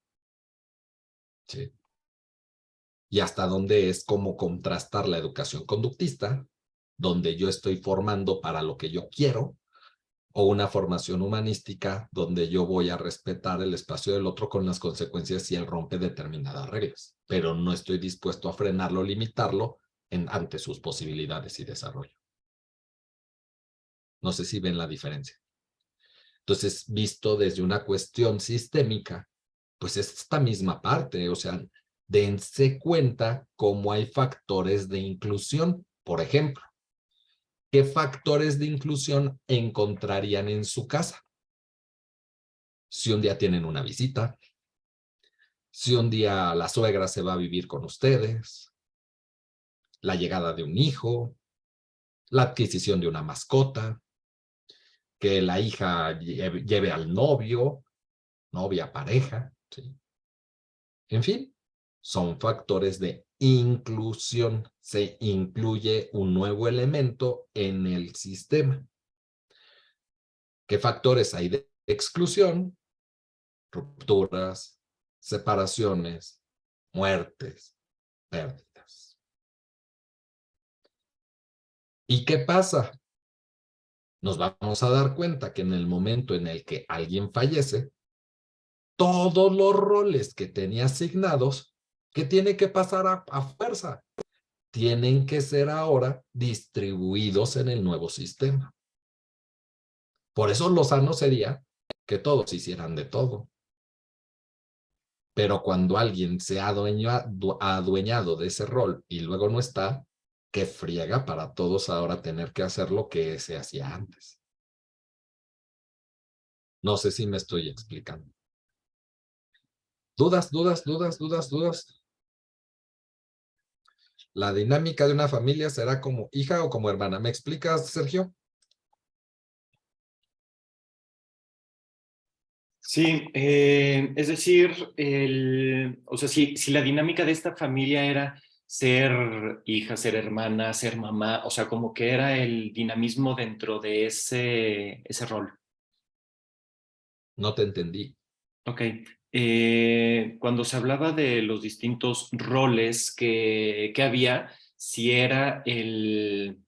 Sí. Y hasta dónde es como contrastar la educación conductista, donde yo estoy formando para lo que yo quiero, o una formación humanística donde yo voy a respetar el espacio del otro con las consecuencias si él rompe determinadas reglas, pero no estoy dispuesto a frenarlo, limitarlo ante sus posibilidades y desarrollo. No sé si ven la diferencia. Entonces, visto desde una cuestión sistémica, pues es esta misma parte, o sea, dense cuenta cómo hay factores de inclusión. Por ejemplo, ¿qué factores de inclusión encontrarían en su casa? Si un día tienen una visita, si un día la suegra se va a vivir con ustedes, la llegada de un hijo, la adquisición de una mascota, que la hija lleve al novio, novia, pareja, ¿sí? En fin, son factores de inclusión. Se incluye un nuevo elemento en el sistema. ¿Qué factores hay de exclusión? Rupturas, separaciones, muertes, pérdidas. ¿Y qué pasa? Nos vamos a dar cuenta que en el momento en el que alguien fallece, todos los roles que tenía asignados, ¿qué tiene que pasar a fuerza? Tienen que ser ahora distribuidos en el nuevo sistema. Por eso lo sano sería que todos hicieran de todo. Pero cuando alguien se ha adueñado de ese rol y luego no está, qué friega para todos ahora tener que hacer lo que se hacía antes. No sé si me estoy explicando. ¿Dudas? La dinámica de una familia será como hija o como hermana. ¿Me explicas, Sergio? Sí, es decir, o sea, si la dinámica de esta familia era ser hija, ser hermana, ser mamá, o sea, como que era el dinamismo dentro de ese rol. No te entendí. Ok. Cuando se hablaba de los distintos roles que había, si era el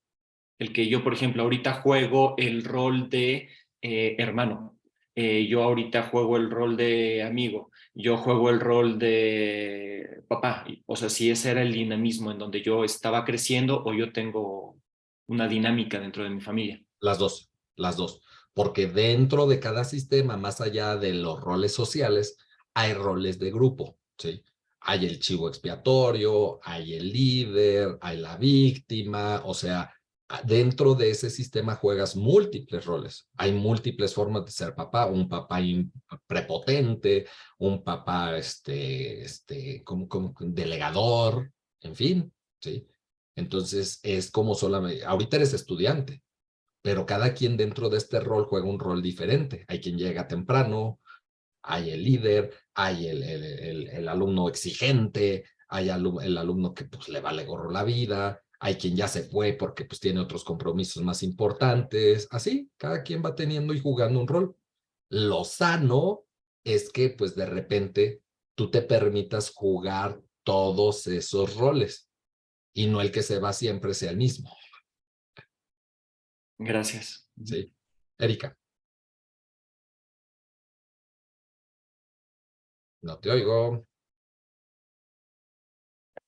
que yo, por ejemplo, ahorita juego el rol de hermano, yo ahorita juego el rol de amigo, yo juego el rol de papá, o sea, si ese era el dinamismo en donde yo estaba creciendo o yo tengo una dinámica dentro de mi familia. Las dos. Porque dentro de cada sistema, más allá de los roles sociales, hay roles de grupo, ¿sí? Hay el chivo expiatorio, hay el líder, hay la víctima, o sea, dentro de ese sistema juegas múltiples roles. Hay múltiples formas de ser papá, un papá prepotente, un papá como delegador, en fin, ¿sí? Entonces es como solamente, ahorita eres estudiante, pero cada quien dentro de este rol juega un rol diferente. Hay quien llega temprano, hay el líder, hay el alumno exigente, hay el alumno que pues le vale gorro la vida, hay quien ya se fue porque pues tiene otros compromisos más importantes, así, cada quien va teniendo y jugando un rol. Lo sano es que pues de repente tú te permitas jugar todos esos roles y no el que se va siempre sea el mismo. Gracias. Sí. Erika. No te oigo.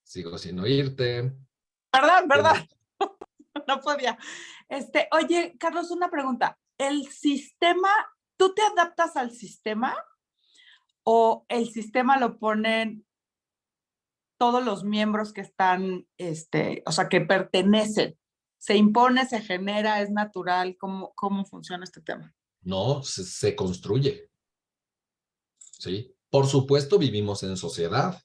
Sigo sin oírte. Perdón. No podía. Oye, Carlos, una pregunta. ¿El sistema, tú te adaptas al sistema o el sistema lo ponen todos los miembros que están, o sea, que pertenecen? ¿Se impone, se genera, es natural? ¿Cómo funciona este tema? No, se construye. ¿Sí? Por supuesto, vivimos en sociedad.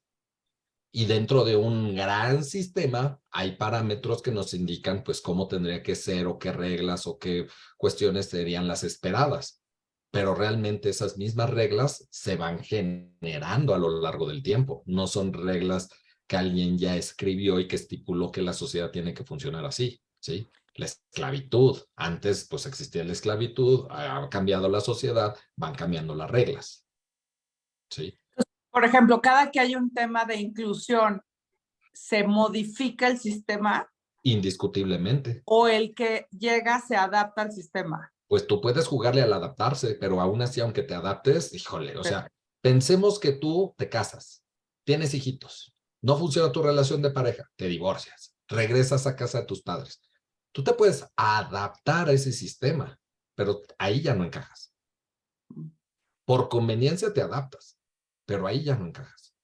Y dentro de un gran sistema hay parámetros que nos indican pues cómo tendría que ser o qué reglas o qué cuestiones serían las esperadas. Pero realmente esas mismas reglas se van generando a lo largo del tiempo. No son reglas que alguien ya escribió y que estipuló que la sociedad tiene que funcionar así, ¿sí? La esclavitud. Antes pues existía la esclavitud, ha cambiado la sociedad, van cambiando las reglas, ¿sí? Por ejemplo, cada que hay un tema de inclusión, ¿se modifica el sistema? Indiscutiblemente. ¿O el que llega se adapta al sistema? Pues tú puedes jugarle al adaptarse, pero aún así, aunque te adaptes, híjole, o sea, pensemos que tú te casas, tienes hijitos, no funciona tu relación de pareja, te divorcias, regresas a casa de tus padres. Tú te puedes adaptar a ese sistema, pero ahí ya no encajas. Por conveniencia te adaptas, pero ahí ya no encajas.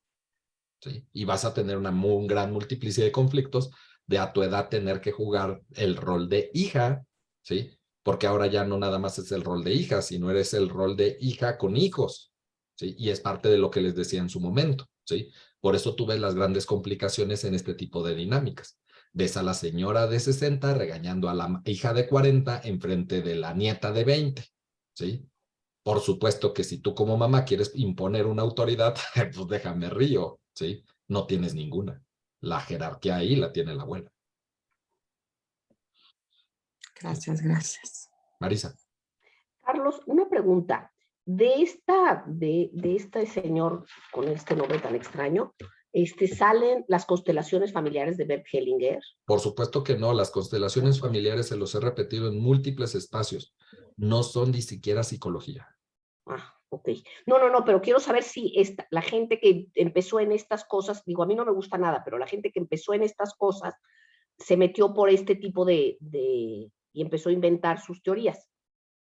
¿sí? Y vas a tener una muy gran multiplicidad de conflictos de a tu edad tener que jugar el rol de hija, ¿sí? Porque ahora ya no nada más es el rol de hija, sino eres el rol de hija con hijos, ¿sí? Y es parte de lo que les decía en su momento, ¿sí? Por eso tú ves las grandes complicaciones en este tipo de dinámicas. Ves a la señora de 60 regañando a la hija de 40 enfrente de la nieta de 20, ¿sí? Por supuesto que si tú como mamá quieres imponer una autoridad, pues déjame río, ¿sí? No tienes ninguna. La jerarquía ahí la tiene la abuela. Gracias, gracias. Marisa. Carlos, una pregunta. De este señor con este nombre tan extraño, ¿salen las constelaciones familiares de Bert Hellinger? Por supuesto que no. Las constelaciones familiares, se los he repetido en múltiples espacios, no son ni siquiera psicología. Ah, ok. No, pero quiero saber si la gente que empezó en estas cosas, digo, a mí no me gusta nada, pero la gente que empezó en estas cosas se metió por este tipo y empezó a inventar sus teorías.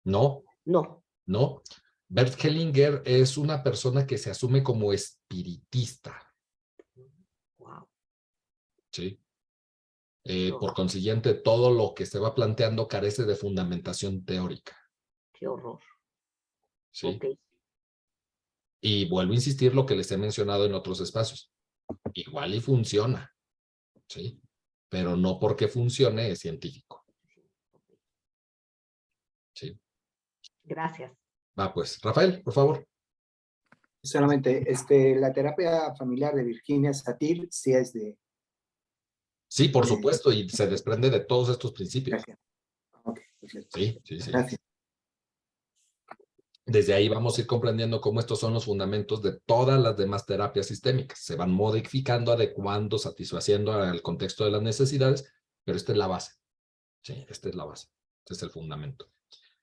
No. No. No. Bert Hellinger es una persona que se asume como espiritista. Wow. Sí. Por consiguiente, todo lo que se va planteando carece de fundamentación teórica. Qué horror. Sí. Okay. Y vuelvo a insistir lo que les he mencionado en otros espacios. Igual y funciona, ¿sí? Pero no porque funcione es científico. Sí. Gracias. Va pues, Rafael, por favor. Solamente, la terapia familiar de Virginia Satir sí es de... Sí, por supuesto, y se desprende de todos estos principios. Gracias. Okay, perfecto. Sí, sí, sí. Gracias. Desde ahí vamos a ir comprendiendo cómo estos son los fundamentos de todas las demás terapias sistémicas. Se van modificando, adecuando, satisfaciendo al contexto de las necesidades, pero esta es la base. Sí, esta es la base. Este es el fundamento.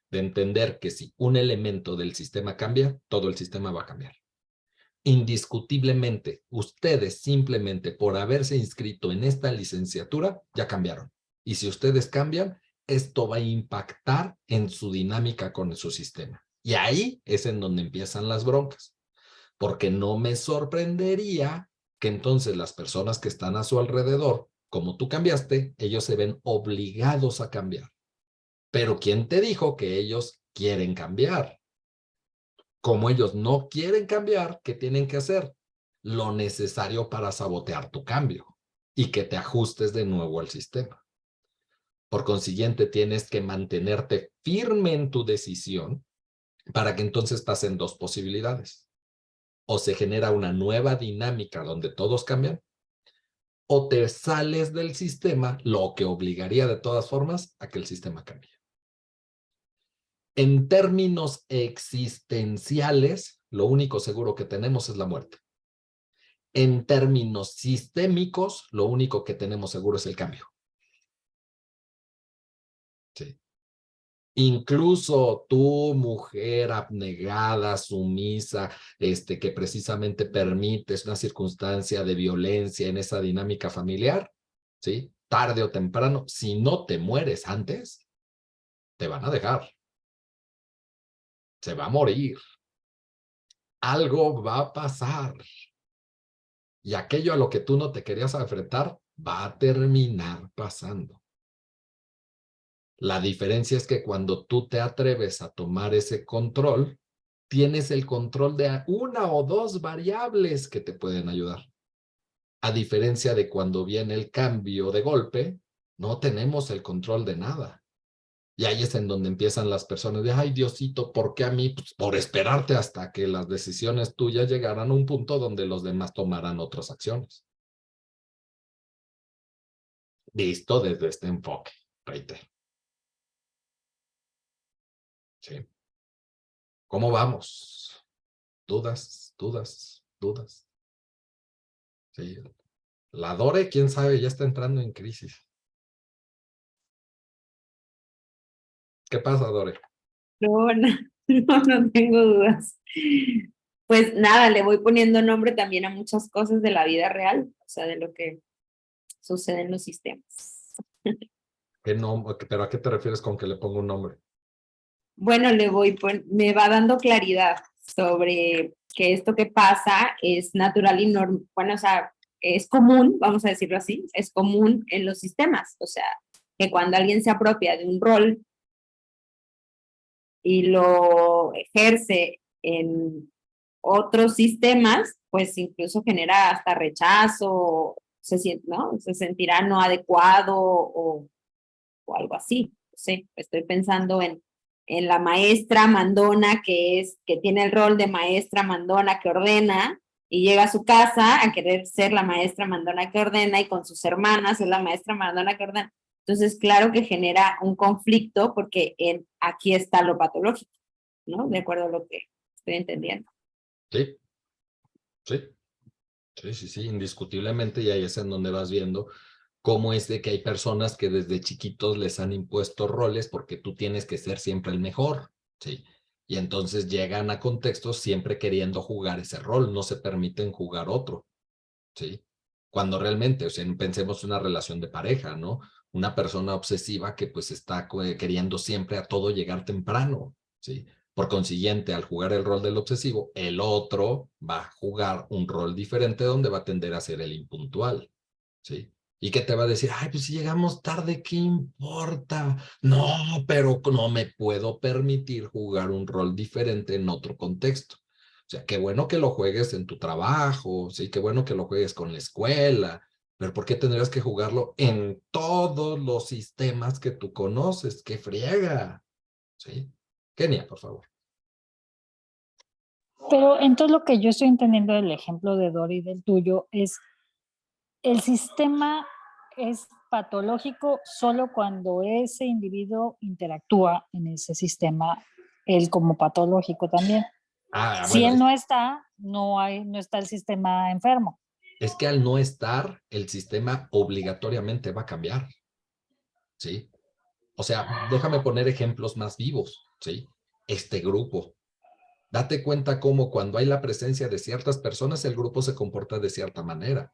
De entender que si un elemento del sistema cambia, todo el sistema va a cambiar. Indiscutiblemente, ustedes simplemente por haberse inscrito en esta licenciatura, ya cambiaron. Y si ustedes cambian, esto va a impactar en su dinámica con su sistema. Y ahí es en donde empiezan las broncas. Porque no me sorprendería que entonces las personas que están a su alrededor, como tú cambiaste, ellos se ven obligados a cambiar. Pero ¿quién te dijo que ellos quieren cambiar? Como ellos no quieren cambiar, ¿qué tienen que hacer? Lo necesario para sabotear tu cambio y que te ajustes de nuevo al sistema. Por consiguiente, tienes que mantenerte firme en tu decisión para que entonces pasen dos posibilidades. O se genera una nueva dinámica donde todos cambian, o te sales del sistema, lo que obligaría de todas formas a que el sistema cambie. En términos existenciales, lo único seguro que tenemos es la muerte. En términos sistémicos, lo único que tenemos seguro es el cambio. Sí. Incluso tú, mujer abnegada, sumisa, que precisamente permites una circunstancia de violencia en esa dinámica familiar, ¿sí? Tarde o temprano, si no te mueres antes, te van a dejar. Se va a morir. Algo va a pasar. Y aquello a lo que tú no te querías enfrentar va a terminar pasando. La diferencia es que cuando tú te atreves a tomar ese control, tienes el control de una o dos variables que te pueden ayudar. A diferencia de cuando viene el cambio de golpe, no tenemos el control de nada. Y ahí es en donde empiezan las personas de, ay, Diosito, ¿por qué a mí? Pues por esperarte hasta que las decisiones tuyas llegaran a un punto donde los demás tomaran otras acciones. Visto desde este enfoque, reitero. Sí. ¿Cómo vamos? ¿Dudas? Sí. La Dore, quién sabe, ya está entrando en crisis. ¿Qué pasa, Dore? No tengo dudas. Pues nada, le voy poniendo nombre también a muchas cosas de la vida real, o sea, de lo que sucede en los sistemas. ¿Pero a qué te refieres con que le pongo un nombre? Bueno, me va dando claridad sobre que esto que pasa es natural y normal, bueno, o sea, es común, vamos a decirlo así, es común en los sistemas, o sea, que cuando alguien se apropia de un rol y lo ejerce en otros sistemas, pues incluso genera hasta rechazo, ¿no? Se sentirá no adecuado o algo así. Sí, estoy pensando en la maestra mandona que tiene el rol de maestra mandona que ordena y llega a su casa a querer ser la maestra mandona que ordena y con sus hermanas es la maestra mandona que ordena. Entonces, claro que genera un conflicto porque aquí está lo patológico, ¿no? De acuerdo a lo que estoy entendiendo. Sí, sí, sí, sí, sí, indiscutiblemente, y ahí es en donde vas viendo cómo es de que hay personas que desde chiquitos les han impuesto roles porque tú tienes que ser siempre el mejor, ¿sí? Y entonces llegan a contextos siempre queriendo jugar ese rol, no se permiten jugar otro, ¿sí? Cuando realmente, o sea, pensemos en una relación de pareja, ¿no? Una persona obsesiva que pues está queriendo siempre a todo llegar temprano, ¿sí? Por consiguiente, al jugar el rol del obsesivo, el otro va a jugar un rol diferente donde va a tender a ser el impuntual, ¿sí? ¿Y qué te va a decir? Ay, pues si llegamos tarde, ¿qué importa? No, pero no me puedo permitir jugar un rol diferente en otro contexto. O sea, qué bueno que lo juegues en tu trabajo, sí, qué bueno que lo juegues con la escuela, pero ¿por qué tendrías que jugarlo en todos los sistemas que tú conoces? ¡Qué friega! ¿Sí? Kenia, por favor. Pero entonces lo que yo estoy entendiendo del ejemplo de Dori del tuyo es, el sistema es patológico solo cuando ese individuo interactúa en ese sistema, él como patológico también. Si bueno, él no está, no está el sistema enfermo. Es que al no estar, el sistema obligatoriamente va a cambiar, ¿sí? O sea, déjame poner ejemplos más vivos, ¿sí? Este grupo. Date cuenta cómo cuando hay la presencia de ciertas personas, el grupo se comporta de cierta manera.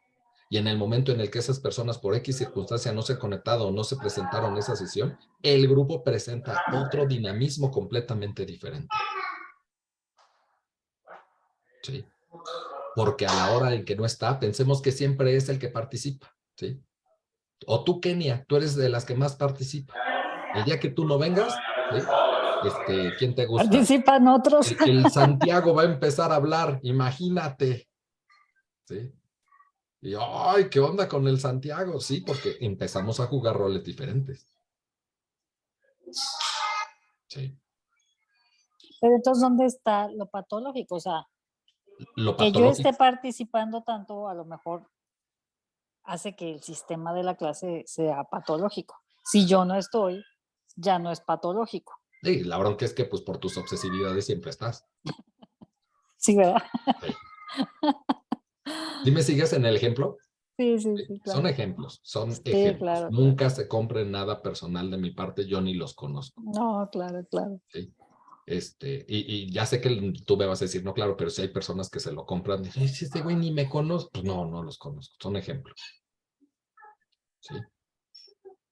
Y en el momento en el que esas personas por X circunstancia no se han conectado o no se presentaron en esa sesión, el grupo presenta otro dinamismo completamente diferente. ¿Sí? Porque a la hora en que no está, pensemos que siempre es el que participa, ¿sí? O tú, Kenia, tú eres de las que más participa. El día que tú no vengas, ¿sí? ¿Quién te gusta? Participan otros. El Santiago va a empezar a hablar, imagínate. ¿Sí? Y, ay, ¿qué onda con el Santiago? Sí, porque empezamos a jugar roles diferentes. Sí. Pero entonces, ¿dónde está lo patológico? O sea, Lo que yo patológico. esté participando tanto, a lo mejor hace que el sistema de la clase sea patológico. Si yo no estoy, ya no es patológico. Sí, la bronca es que pues por tus obsesividades siempre estás. Sí, ¿verdad? Sí. ¿Sí me sigues en el ejemplo? Sí, claro. Son ejemplos, son Sí, ejemplos. claro, Nunca claro. se compren nada personal de mi parte, yo ni los conozco. No, claro. ¿Sí? Y ya sé que tú me vas a decir, no, claro, pero si hay personas que se lo compran, y si este güey ni me conozco, pues no los conozco, son ejemplos. ¿Sí?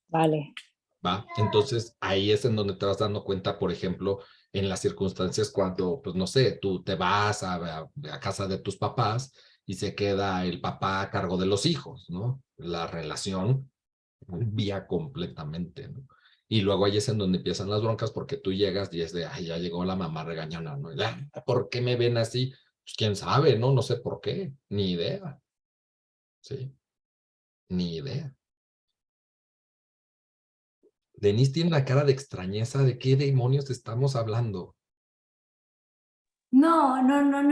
Vale. ¿Va? Entonces, ahí es en donde te vas dando cuenta, por ejemplo, en las circunstancias cuando, pues no sé, tú te vas a casa de tus papás y se queda el papá a cargo de los hijos, ¿no? La relación cambia completamente, ¿no? Y luego ahí es en donde empiezan las broncas porque tú llegas y es de, ay, ya llegó la mamá regañona, ¿no? Ya, ¿por qué me ven así? Pues quién sabe, ¿no? No sé por qué, ni idea. ¿Sí? Ni idea. Denise tiene una cara de extrañeza de qué demonios estamos hablando. No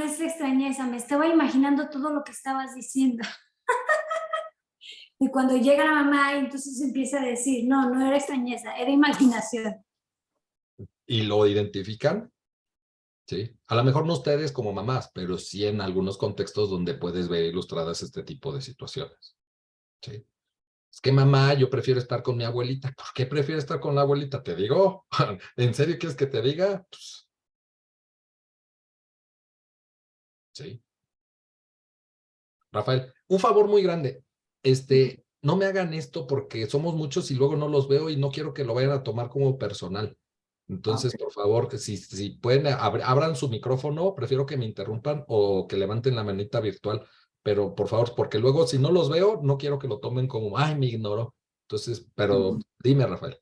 es extrañeza, me estaba imaginando todo lo que estabas diciendo. Y cuando llega la mamá, entonces empieza a decir, no era extrañeza, era imaginación. ¿Y lo identifican? Sí. A lo mejor no ustedes como mamás, pero sí en algunos contextos donde puedes ver ilustradas este tipo de situaciones. Sí. Es que mamá, yo prefiero estar con mi abuelita. ¿Por qué prefiero estar con la abuelita? Te digo, ¿en serio quieres que te diga? Pues, sí. Rafael, un favor muy grande. No me hagan esto porque somos muchos y luego no los veo y no quiero que lo vayan a tomar como personal. Entonces, por favor, que si pueden, abran su micrófono, prefiero que me interrumpan o que levanten la manita virtual, pero por favor, porque luego si no los veo, no quiero que lo tomen como, ay, me ignoró. Entonces, pero dime, Rafael.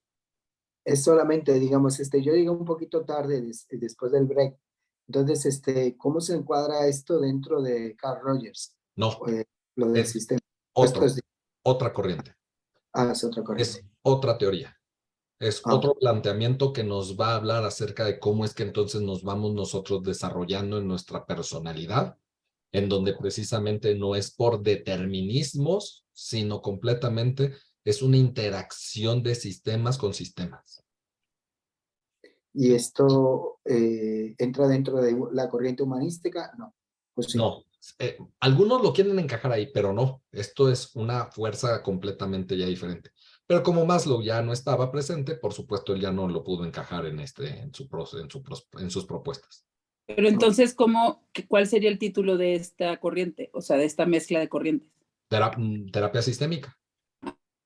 Es solamente, digamos, yo llegué un poquito tarde después del break. Entonces, ¿cómo se encuadra esto dentro de Carl Rogers? No, Lo del es sistema. otra corriente. Es otra corriente. Es otra teoría. Es otro planteamiento que nos va a hablar acerca de cómo es que entonces nos vamos nosotros desarrollando en nuestra personalidad, en donde precisamente no es por determinismos, sino completamente es una interacción de sistemas con sistemas. ¿Y esto entra dentro de la corriente humanística? No. Pues sí. No, algunos lo quieren encajar ahí, pero no. Esto es una fuerza completamente ya diferente. Pero como Maslow ya no estaba presente, por supuesto, él ya no lo pudo encajar en sus propuestas. Pero entonces, ¿cuál sería el título de esta corriente? O sea, de esta mezcla de corrientes. Terapia sistémica.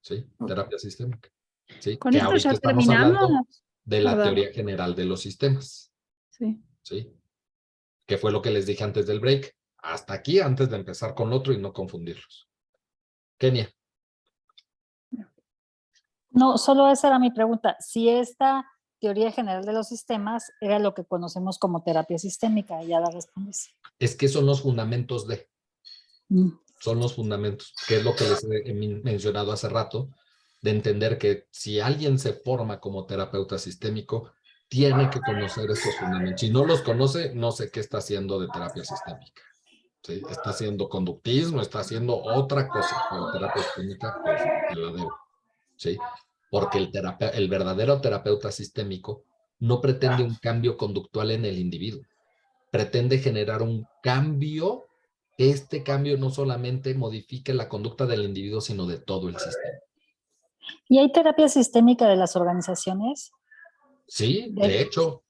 Sí, terapia sistémica. Sí, Con que esto ahorita ya estamos hablando terminamos. de la ¿Verdad? teoría general de los sistemas. Sí. Sí. Que fue lo que les dije antes del break. Hasta aquí, antes de empezar con otro y no confundirlos. Kenia. No, solo esa era mi pregunta. Si esta teoría general de los sistemas era lo que conocemos como terapia sistémica, ya la respondiste. Es que son los fundamentos de. Son los fundamentos, que es lo que les he mencionado hace rato, de entender que si alguien se forma como terapeuta sistémico, tiene que conocer esos fundamentos. Si no los conoce, no sé qué está haciendo de terapia sistémica. ¿Sí? Está haciendo conductismo, está haciendo otra cosa, pero terapia sistémica, pues, te la debo. ¿Sí? Porque el verdadero terapeuta sistémico no pretende un cambio conductual en el individuo, pretende generar un cambio. Este cambio no solamente modifique la conducta del individuo, sino de todo el sistema. ¿Y hay terapia sistémica de las organizaciones? Sí, de hecho,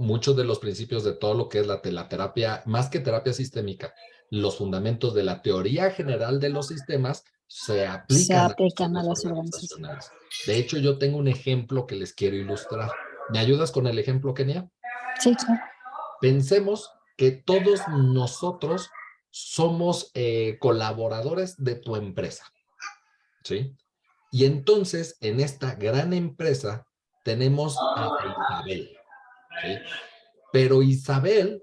muchos de los principios de todo lo que es la terapia, más que terapia sistémica, los fundamentos de la teoría general de los sistemas se aplican a las organizaciones. De hecho, yo tengo un ejemplo que les quiero ilustrar. ¿Me ayudas con el ejemplo, Kenia? Sí, claro. Pensemos que todos nosotros somos colaboradores de tu empresa, ¿sí? Y entonces, en esta gran empresa, tenemos a Isabel, ¿sí? Pero Isabel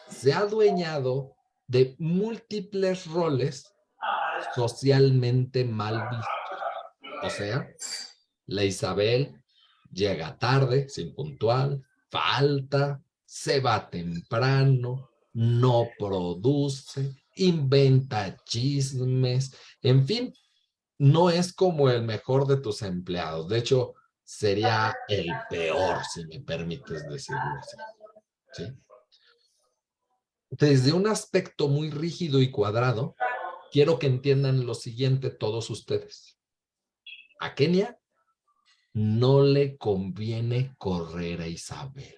se ha adueñado de múltiples roles socialmente mal vistos. O sea, la Isabel llega tarde, sin puntual, falta, se va temprano, no produce, inventa chismes, en fin, no es como el mejor de tus empleados. De hecho, sería el peor, si me permites decirlo así. ¿Sí? Desde un aspecto muy rígido y cuadrado, quiero que entiendan lo siguiente todos ustedes. A Kenia no le conviene correr a Isabel.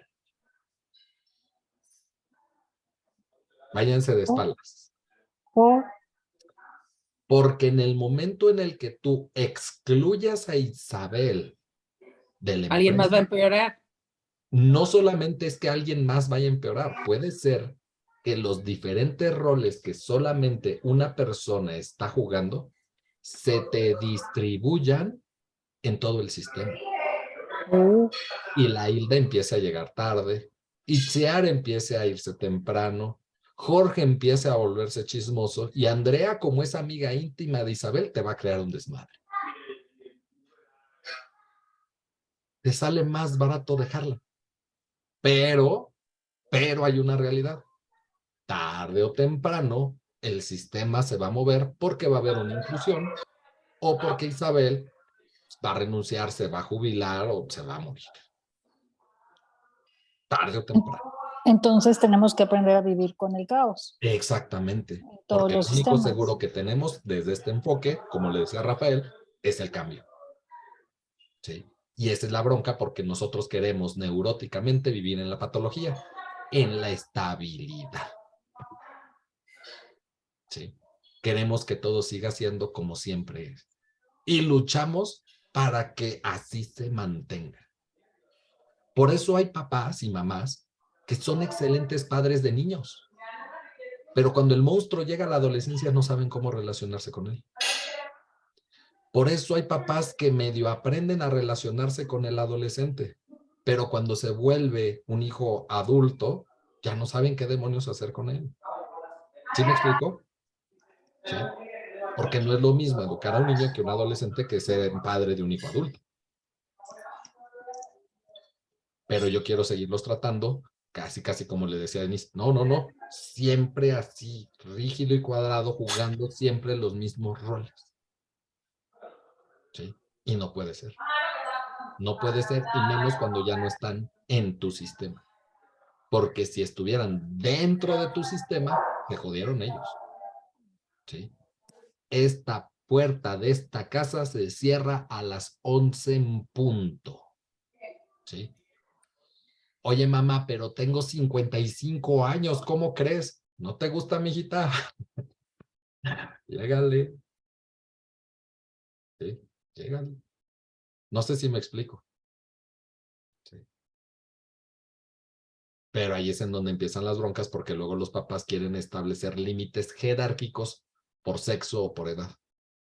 Váyanse de espaldas. Porque en el momento en el que tú excluyas a Isabel de la ¿Alguien más va a empeorar? No solamente es que alguien más vaya a empeorar, puede ser que los diferentes roles que solamente una persona está jugando se te distribuyan en todo el sistema. Y la Hilda empiece a llegar tarde, Itziar empiece a irse temprano, Jorge empiece a volverse chismoso y Andrea, como es amiga íntima de Isabel, te va a crear un desmadre. Te sale más barato dejarla. Pero hay una realidad. Tarde o temprano, el sistema se va a mover porque va a haber una inclusión o porque Isabel va a renunciar, se va a jubilar o se va a morir. Tarde o temprano. Entonces tenemos que aprender a vivir con el caos. Exactamente. Todos Porque el los único sistemas. seguro que tenemos desde este enfoque, como le decía Rafael, es el cambio. ¿Sí? Y esa es la bronca porque nosotros queremos neuróticamente vivir en la patología, en la estabilidad. ¿Sí? Queremos que todo siga siendo como siempre es. Y luchamos para que así se mantenga. Por eso hay papás y mamás que son excelentes padres de niños. Pero cuando el monstruo llega a la adolescencia no saben cómo relacionarse con él. Por eso hay papás que medio aprenden a relacionarse con el adolescente, pero cuando se vuelve un hijo adulto, ya no saben qué demonios hacer con él. ¿Sí me explico? ¿Sí? Porque no es lo mismo educar a un niño que a un adolescente que ser padre de un hijo adulto. Pero yo quiero seguirlos tratando casi como le decía a Denise. No, siempre así, rígido y cuadrado, jugando siempre los mismos roles. ¿Sí? Y no puede ser. No puede ser, y menos cuando ya no están en tu sistema. Porque si estuvieran dentro de tu sistema, te jodieron ellos. ¿Sí? Esta puerta de esta casa se cierra a las 11 en punto. ¿Sí? Oye, mamá, pero tengo 55 años, ¿cómo crees? ¿No te gusta, mijita? Llégale. ¿Sí? Llégale. No sé si me explico. ¿Sí? Pero ahí es en donde empiezan las broncas porque luego los papás quieren establecer límites jerárquicos por sexo o por edad.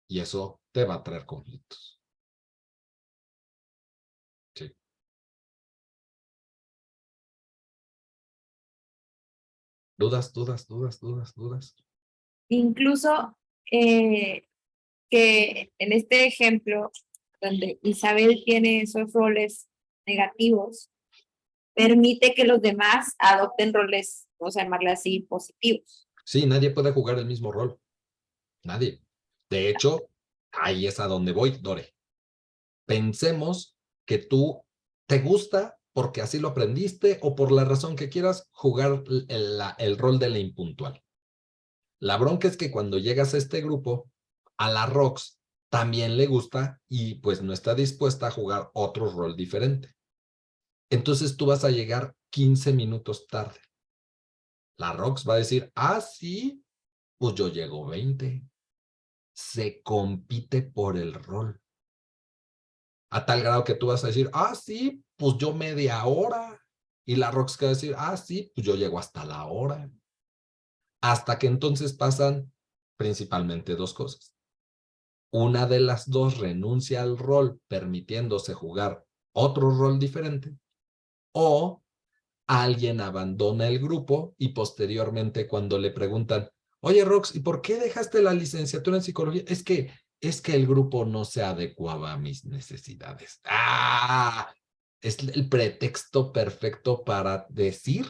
Y eso te va a traer conflictos. Sí. Dudas. Incluso que en este ejemplo, donde Isabel tiene esos roles negativos, permite que los demás adopten roles, vamos a llamarle así, positivos. Sí, nadie puede jugar el mismo rol. Nadie. De hecho, ahí es a donde voy, Dore. Pensemos que tú te gusta porque así lo aprendiste o por la razón que quieras jugar el rol de la impuntual. La bronca es que cuando llegas a este grupo, a la Rox también le gusta y pues no está dispuesta a jugar otro rol diferente. Entonces tú vas a llegar 15 minutos tarde. La Rox va a decir, sí, pues yo llego 20. Se compite por el rol. A tal grado que tú vas a decir, sí, pues yo media hora. Y la Rox va a decir, sí, pues yo llego hasta la hora. Hasta que entonces pasan principalmente dos cosas. Una de las dos renuncia al rol permitiéndose jugar otro rol diferente, o alguien abandona el grupo y posteriormente cuando le preguntan, oye Rox, ¿y por qué dejaste la licenciatura en psicología? Es que el grupo no se adecuaba a mis necesidades. Es el pretexto perfecto para decir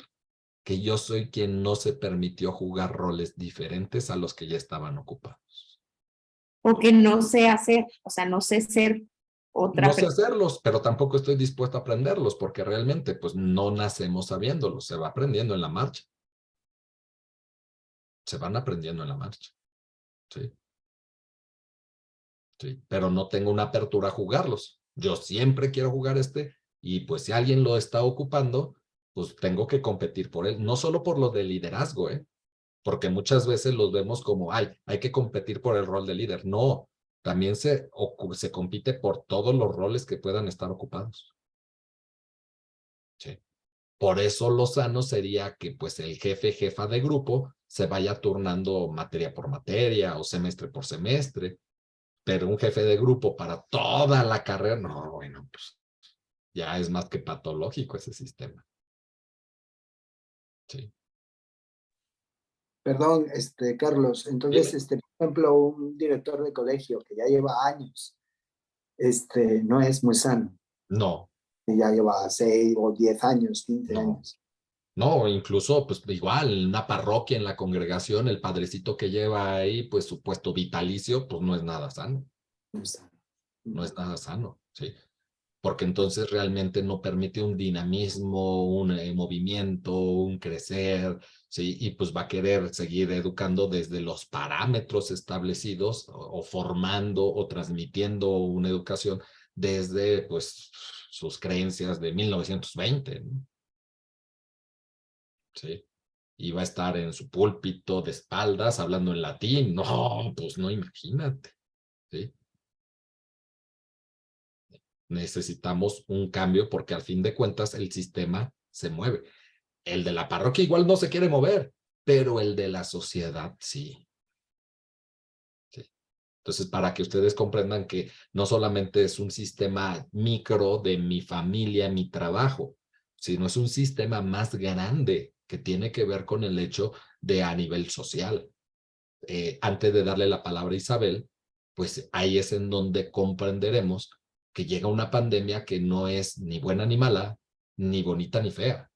que yo soy quien no se permitió jugar roles diferentes a los que ya estaban ocupados. O que no sé hacer, o sea, no sé ser otra No sé hacerlos, pero tampoco estoy dispuesto a aprenderlos porque realmente pues no nacemos sabiéndolos, se va aprendiendo en la marcha. Se van aprendiendo en la marcha. Sí. Sí, pero no tengo una apertura a jugarlos. Yo siempre quiero jugar y pues si alguien lo está ocupando, pues tengo que competir por él, no solo por lo de liderazgo, porque muchas veces los vemos como, hay que competir por el rol de líder. No, también se compite por todos los roles que puedan estar ocupados. Sí. Por eso lo sano sería que pues el jefa de grupo se vaya turnando materia por materia o semestre por semestre, pero un jefe de grupo para toda la carrera, no, bueno, pues ya es más que patológico ese sistema. Sí. Perdón, Carlos, entonces, por ejemplo, un director de colegio que ya lleva años, no es muy sano. No. Ya lleva 6 o 10 años, 15 años. No, incluso, pues igual, en una parroquia, en la congregación, el padrecito que lleva ahí, pues su puesto vitalicio, pues no es nada sano. No es nada sano, sí. Porque entonces realmente no permite un dinamismo, un movimiento, un crecer, ¿sí? Y pues va a querer seguir educando desde los parámetros establecidos o formando o transmitiendo una educación desde pues sus creencias de 1920, ¿no? Sí. Y va a estar en su púlpito de espaldas hablando en latín. No, pues no, imagínate, ¿sí? Necesitamos un cambio porque al fin de cuentas el sistema se mueve. El de la parroquia igual no se quiere mover, pero el de la sociedad sí. Sí. Entonces, para que ustedes comprendan que no solamente es un sistema micro de mi familia, mi trabajo, sino es un sistema más grande que tiene que ver con el hecho de a nivel social. Antes de darle la palabra a Isabel, pues ahí es en donde comprenderemos que llega una pandemia que no es ni buena ni mala, ni bonita ni fea,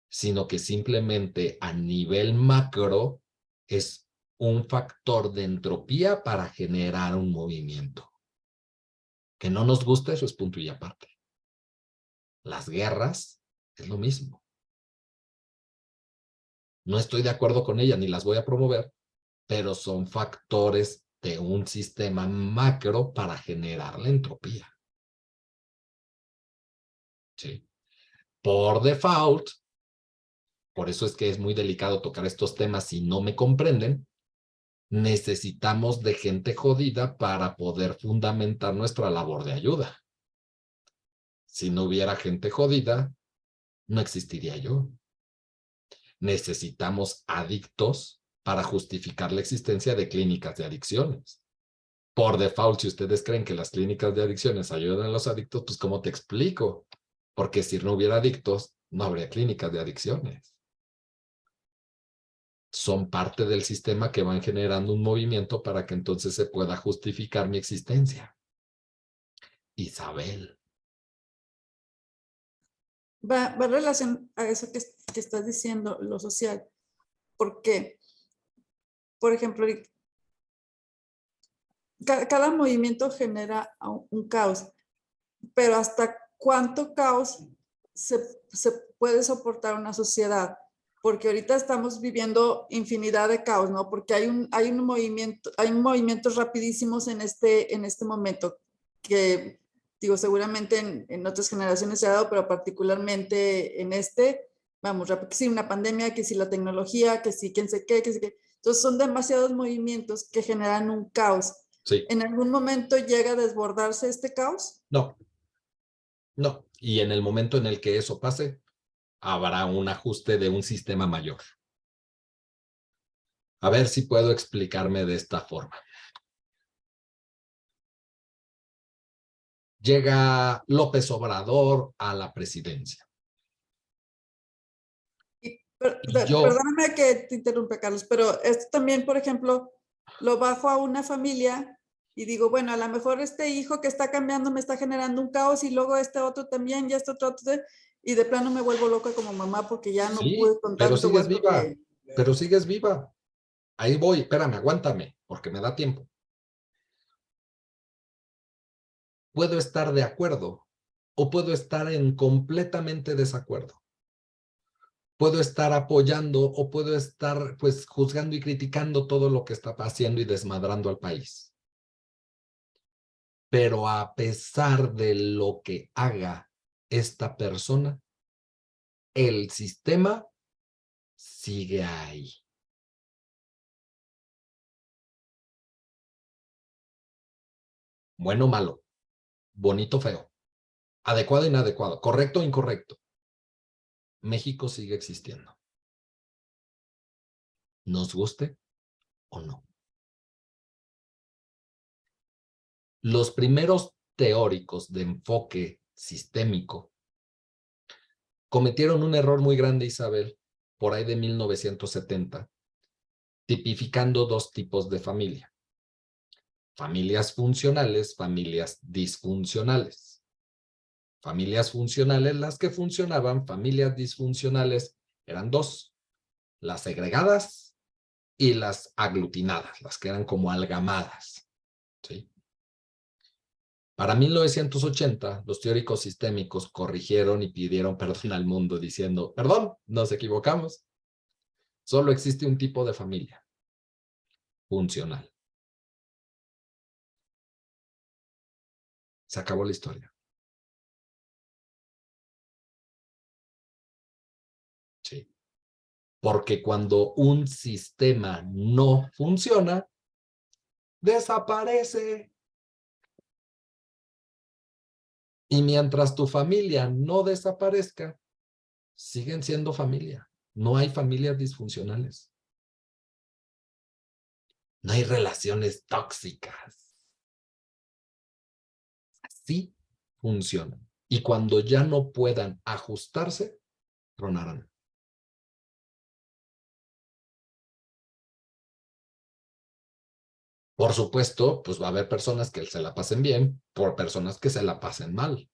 sino que simplemente a nivel macro es un factor de entropía para generar un movimiento. Que no nos guste, eso es punto y aparte. Las guerras es lo mismo. No estoy de acuerdo con ellas ni las voy a promover, pero son factores de un sistema macro para generar la entropía. ¿Sí? Por default, por eso es que es muy delicado tocar estos temas si no me comprenden, necesitamos de gente jodida para poder fundamentar nuestra labor de ayuda. Si no hubiera gente jodida, no existiría yo. Necesitamos adictos para justificar la existencia de clínicas de adicciones. Por default, si ustedes creen que las clínicas de adicciones ayudan a los adictos, pues ¿cómo te explico? Porque si no hubiera adictos, no habría clínicas de adicciones. Son parte del sistema que van generando un movimiento para que entonces se pueda justificar mi existencia. Isabel. Va en relación a eso que estás diciendo, lo social. Porque, por ejemplo, cada movimiento genera un caos, pero ¿hasta cuánto caos se puede soportar una sociedad? Porque ahorita estamos viviendo infinidad de caos, ¿no? Porque hay movimientos rapidísimos en este momento que, digo, seguramente en otras generaciones se ha dado, pero particularmente en vamos, que si una pandemia, que si la tecnología, que si quién sé qué, que si qué. Entonces son demasiados movimientos que generan un caos. Sí. ¿En algún momento llega a desbordarse este caos? No. No. Y en el momento en el que eso pase, habrá un ajuste de un sistema mayor. A ver si puedo explicarme de esta forma. Llega López Obrador a la presidencia. Perdóname que te interrumpa, Carlos, pero esto también, por ejemplo, lo bajo a una familia y digo, bueno, a lo mejor este hijo que está cambiando me está generando un caos y luego este otro también, y este otro, y de plano me vuelvo loca como mamá porque ya no pude con pero tanto sigues huerto viva, que... pero sigues viva. Ahí voy, espérame, aguántame, porque me da tiempo. Puedo estar de acuerdo o puedo estar en completamente desacuerdo. Puedo estar apoyando o puedo estar pues juzgando y criticando todo lo que está haciendo y desmadrando al país. Pero a pesar de lo que haga esta persona, el sistema sigue ahí. Bueno o malo, bonito o feo, adecuado o inadecuado, correcto o incorrecto. México sigue existiendo. Nos guste o no. Los primeros teóricos de enfoque sistémico cometieron un error muy grande, Isabel, por ahí de 1970, tipificando dos tipos de familia. Familias funcionales, familias disfuncionales. Familias funcionales, las que funcionaban, familias disfuncionales, eran dos, las segregadas y las aglutinadas, las que eran como amalgamadas. ¿Sí? Para 1980, los teóricos sistémicos corrigieron y pidieron perdón al mundo diciendo, perdón, nos equivocamos. Solo existe un tipo de familia, funcional. Se acabó la historia. Sí. Porque cuando un sistema no funciona, desaparece. Y mientras tu familia no desaparezca, siguen siendo familia. No hay familias disfuncionales. No hay relaciones tóxicas. Así funcionan. Y cuando ya no puedan ajustarse, tronarán. Por supuesto, pues va a haber personas que se la pasen bien, por personas que se la pasen mal.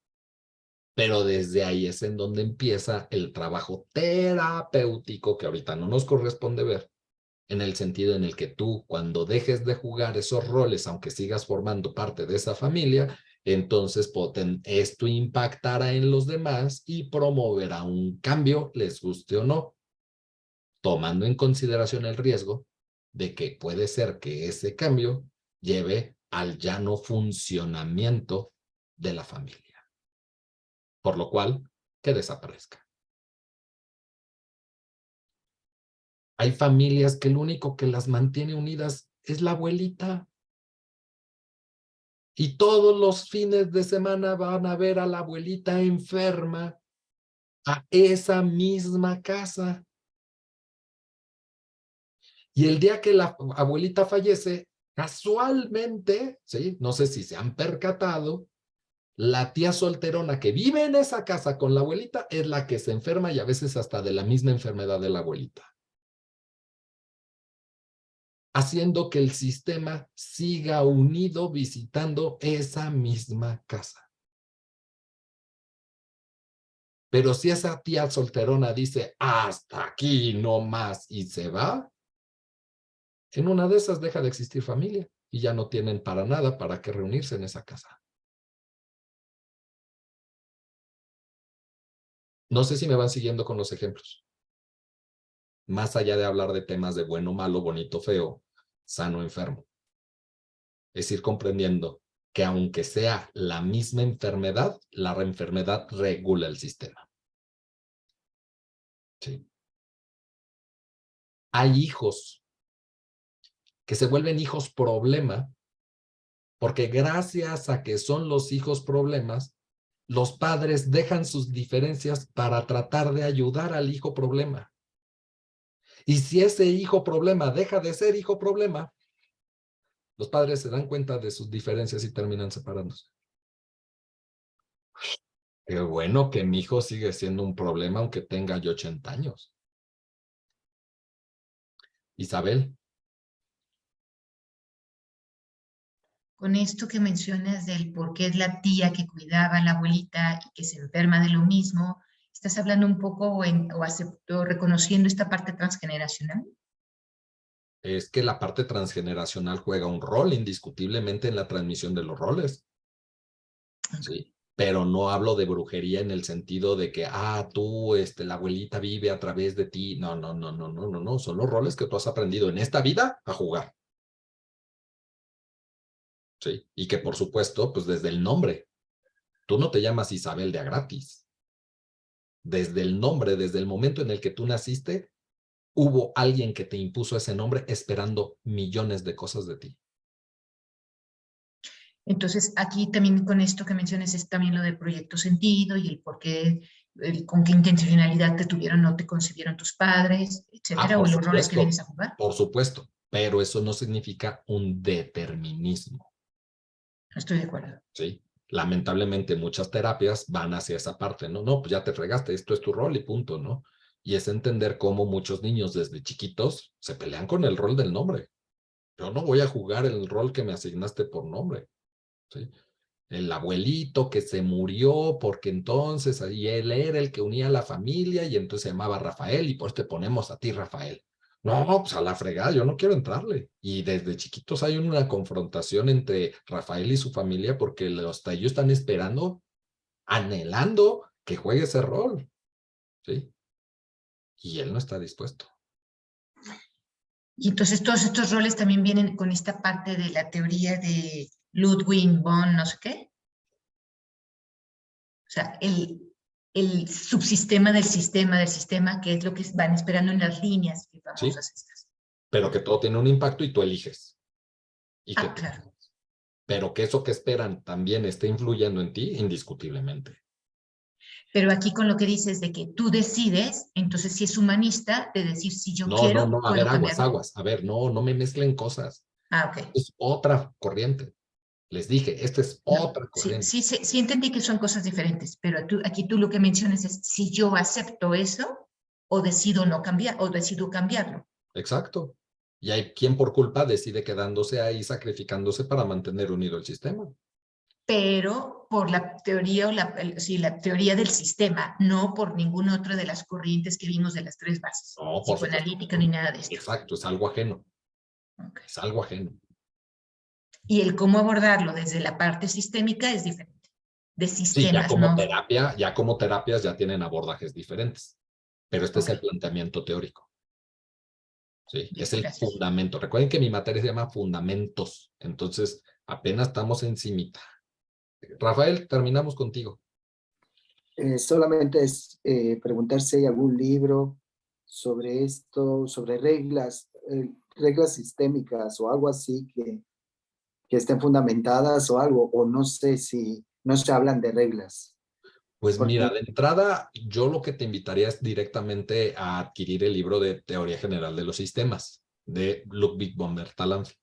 Pero desde ahí es en donde empieza el trabajo terapéutico que ahorita no nos corresponde ver, en el sentido en el que tú, cuando dejes de jugar esos roles, aunque sigas formando parte de esa familia, entonces esto impactará en los demás y promoverá un cambio, les guste o no, tomando en consideración el riesgo de que puede ser que ese cambio lleve al ya no funcionamiento de la familia. Por lo cual, que desaparezca. Hay familias que lo único que las mantiene unidas es la abuelita. Y todos los fines de semana van a ver a la abuelita enferma a esa misma casa. Y el día que la abuelita fallece, casualmente, ¿sí? No sé si se han percatado, la tía solterona que vive en esa casa con la abuelita es la que se enferma y a veces hasta de la misma enfermedad de la abuelita. Haciendo que el sistema siga unido visitando esa misma casa. Pero si esa tía solterona dice, hasta aquí no más y se va, en una de esas deja de existir familia y ya no tienen para nada para qué reunirse en esa casa. No sé si me van siguiendo con los ejemplos. Más allá de hablar de temas de bueno, malo, bonito, feo, sano, enfermo. Es ir comprendiendo que aunque sea la misma enfermedad, la enfermedad regula el sistema. Sí. Hay hijos que se vuelven hijos problema porque gracias a que son los hijos problemas, los padres dejan sus diferencias para tratar de ayudar al hijo problema. Y si ese hijo problema deja de ser hijo problema, los padres se dan cuenta de sus diferencias y terminan separándose. Qué bueno que mi hijo sigue siendo un problema aunque tenga yo 80 años. Isabel. Con esto que mencionas del por qué es la tía que cuidaba a la abuelita y que se enferma de lo mismo, ¿estás hablando un poco o reconociendo esta parte transgeneracional? Es que la parte transgeneracional juega un rol indiscutiblemente en la transmisión de los roles. Sí, pero no hablo de brujería en el sentido de que, tú, la abuelita vive a través de ti. No, no, no, no, no, no, no. Son los roles que tú has aprendido en esta vida a jugar. Sí, y que por supuesto, pues desde el nombre. Tú no te llamas Isabel de a gratis. Desde el nombre, desde el momento en el que tú naciste, hubo alguien que te impuso ese nombre esperando millones de cosas de ti. Entonces, aquí también con esto que mencionas es también lo del proyecto sentido y el por qué, con qué intencionalidad te tuvieron o te concibieron tus padres, etcétera, o los roles que vienes a jugar. Por supuesto, pero eso no significa un determinismo. No estoy de acuerdo. Sí, lamentablemente muchas terapias van hacia esa parte, ¿no? No, pues ya te fregaste, esto es tu rol y punto, ¿no? Y es entender cómo muchos niños desde chiquitos se pelean con el rol del nombre. Yo no voy a jugar el rol que me asignaste por nombre. ¿Sí? El abuelito que se murió porque entonces ahí él era el que unía a la familia y entonces se llamaba Rafael y pues te ponemos a ti Rafael. No, pues a la fregada, yo no quiero entrarle. Y desde chiquitos hay una confrontación entre Rafael y su familia porque hasta ellos están esperando, anhelando que juegue ese rol. ¿Sí? Y él no está dispuesto. Y entonces todos estos roles también vienen con esta parte de la teoría de Ludwig von no sé qué. O sea, el subsistema del sistema, que es lo que van esperando en las líneas famosas estas. Pero que todo tiene un impacto y tú eliges. Y claro. pero que eso que esperan también esté influyendo en ti, indiscutiblemente. Pero aquí con lo que dices de que tú decides, entonces si es humanista, de decir si yo quiero, A puedo ver, cambiarlo. a ver, no me mezclen cosas. Ah, ok. Es otra corriente. Les dije, esta es otra corriente. Sí entendí que son cosas diferentes, pero aquí tú lo que mencionas es si yo acepto eso o decido no cambiar, o decido cambiarlo. Exacto. Y hay quien por culpa decide quedándose ahí, sacrificándose para mantener unido el sistema. Pero por la teoría la teoría del sistema, no por ninguna otra de las corrientes que vimos de las tres bases. No, por psicoanalítica ni nada de esto. Exacto, es algo ajeno. Okay. Es algo ajeno. Y el cómo abordarlo desde la parte sistémica es diferente. De sistemas, sí, ya como ¿no? terapia, ya como terapias ya tienen abordajes diferentes. Pero este es el planteamiento teórico. Sí, es el fundamento. Recuerden que mi materia se llama fundamentos. Entonces, apenas estamos encimita. Rafael, terminamos contigo. Solamente es preguntar si hay algún libro sobre esto, sobre reglas sistémicas o algo así que estén fundamentadas o algo, o no sé si no se hablan de reglas. Pues mira, de entrada, yo lo que te invitaría es directamente a adquirir el libro de Teoría General de los Sistemas, de Ludwig von Bertalanffy.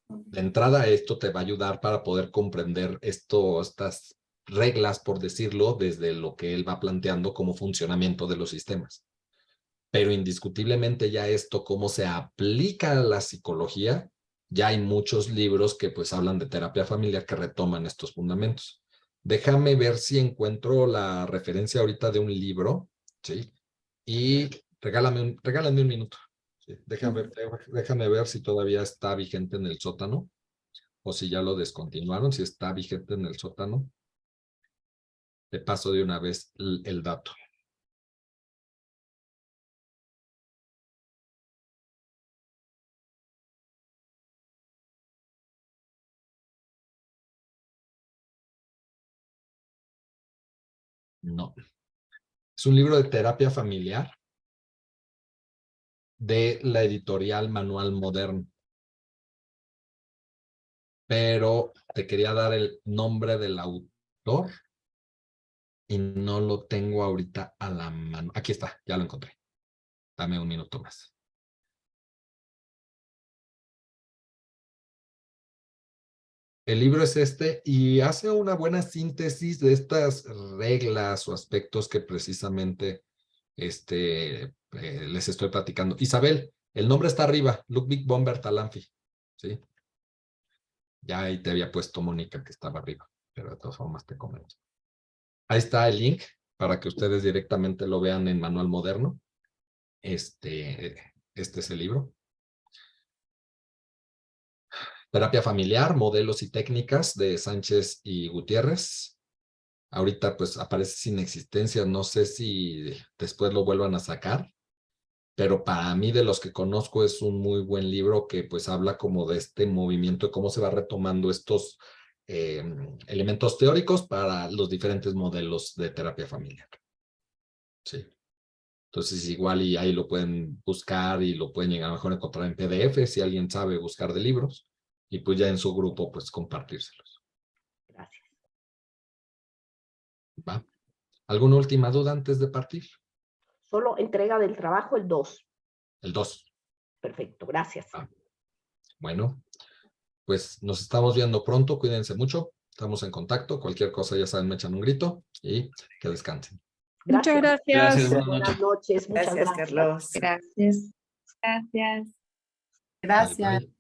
De entrada, esto te va a ayudar para poder comprender estas reglas, por decirlo, desde lo que él va planteando como funcionamiento de los sistemas. Pero indiscutiblemente ya esto, cómo se aplica a la psicología, ya hay muchos libros que pues hablan de terapia familiar que retoman estos fundamentos. Déjame ver si encuentro la referencia ahorita de un libro, ¿sí? Y regálame un minuto. ¿Sí? Déjame ver si todavía está vigente en el sótano o si ya lo descontinuaron, si está vigente en el sótano. Te paso de una vez el dato. No. Es un libro de terapia familiar de la editorial Manual Moderno. Pero te quería dar el nombre del autor y no lo tengo ahorita a la mano. Aquí está, ya lo encontré. Dame un minuto más. El libro es este y hace una buena síntesis de estas reglas o aspectos que precisamente les estoy platicando. Isabel, el nombre está arriba, Ludwig von Bertalanffy, ¿sí? Ya ahí te había puesto Mónica que estaba arriba, pero de todas formas te comento. Ahí está el link para que ustedes directamente lo vean en Manual Moderno. Este es el libro. Terapia familiar, modelos y técnicas de Sánchez y Gutiérrez. Ahorita pues aparece sin existencia, no sé si después lo vuelvan a sacar, pero para mí de los que conozco es un muy buen libro que pues habla como de este movimiento, de cómo se va retomando estos elementos teóricos para los diferentes modelos de terapia familiar. Sí. Entonces igual y ahí lo pueden buscar y lo pueden llegar a mejor encontrar en PDF si alguien sabe buscar de libros y pues ya en su grupo pues compartírselos. Gracias. ¿Va? ¿Alguna última duda antes de partir? Solo entrega del trabajo el 2. El 2. Perfecto, gracias. Bueno, pues nos estamos viendo pronto, cuídense mucho, estamos en contacto, cualquier cosa ya saben, me echan un grito y que descansen. Muchas gracias. Buenas noches. Muchas gracias. Carlos. Gracias. Gracias. Gracias.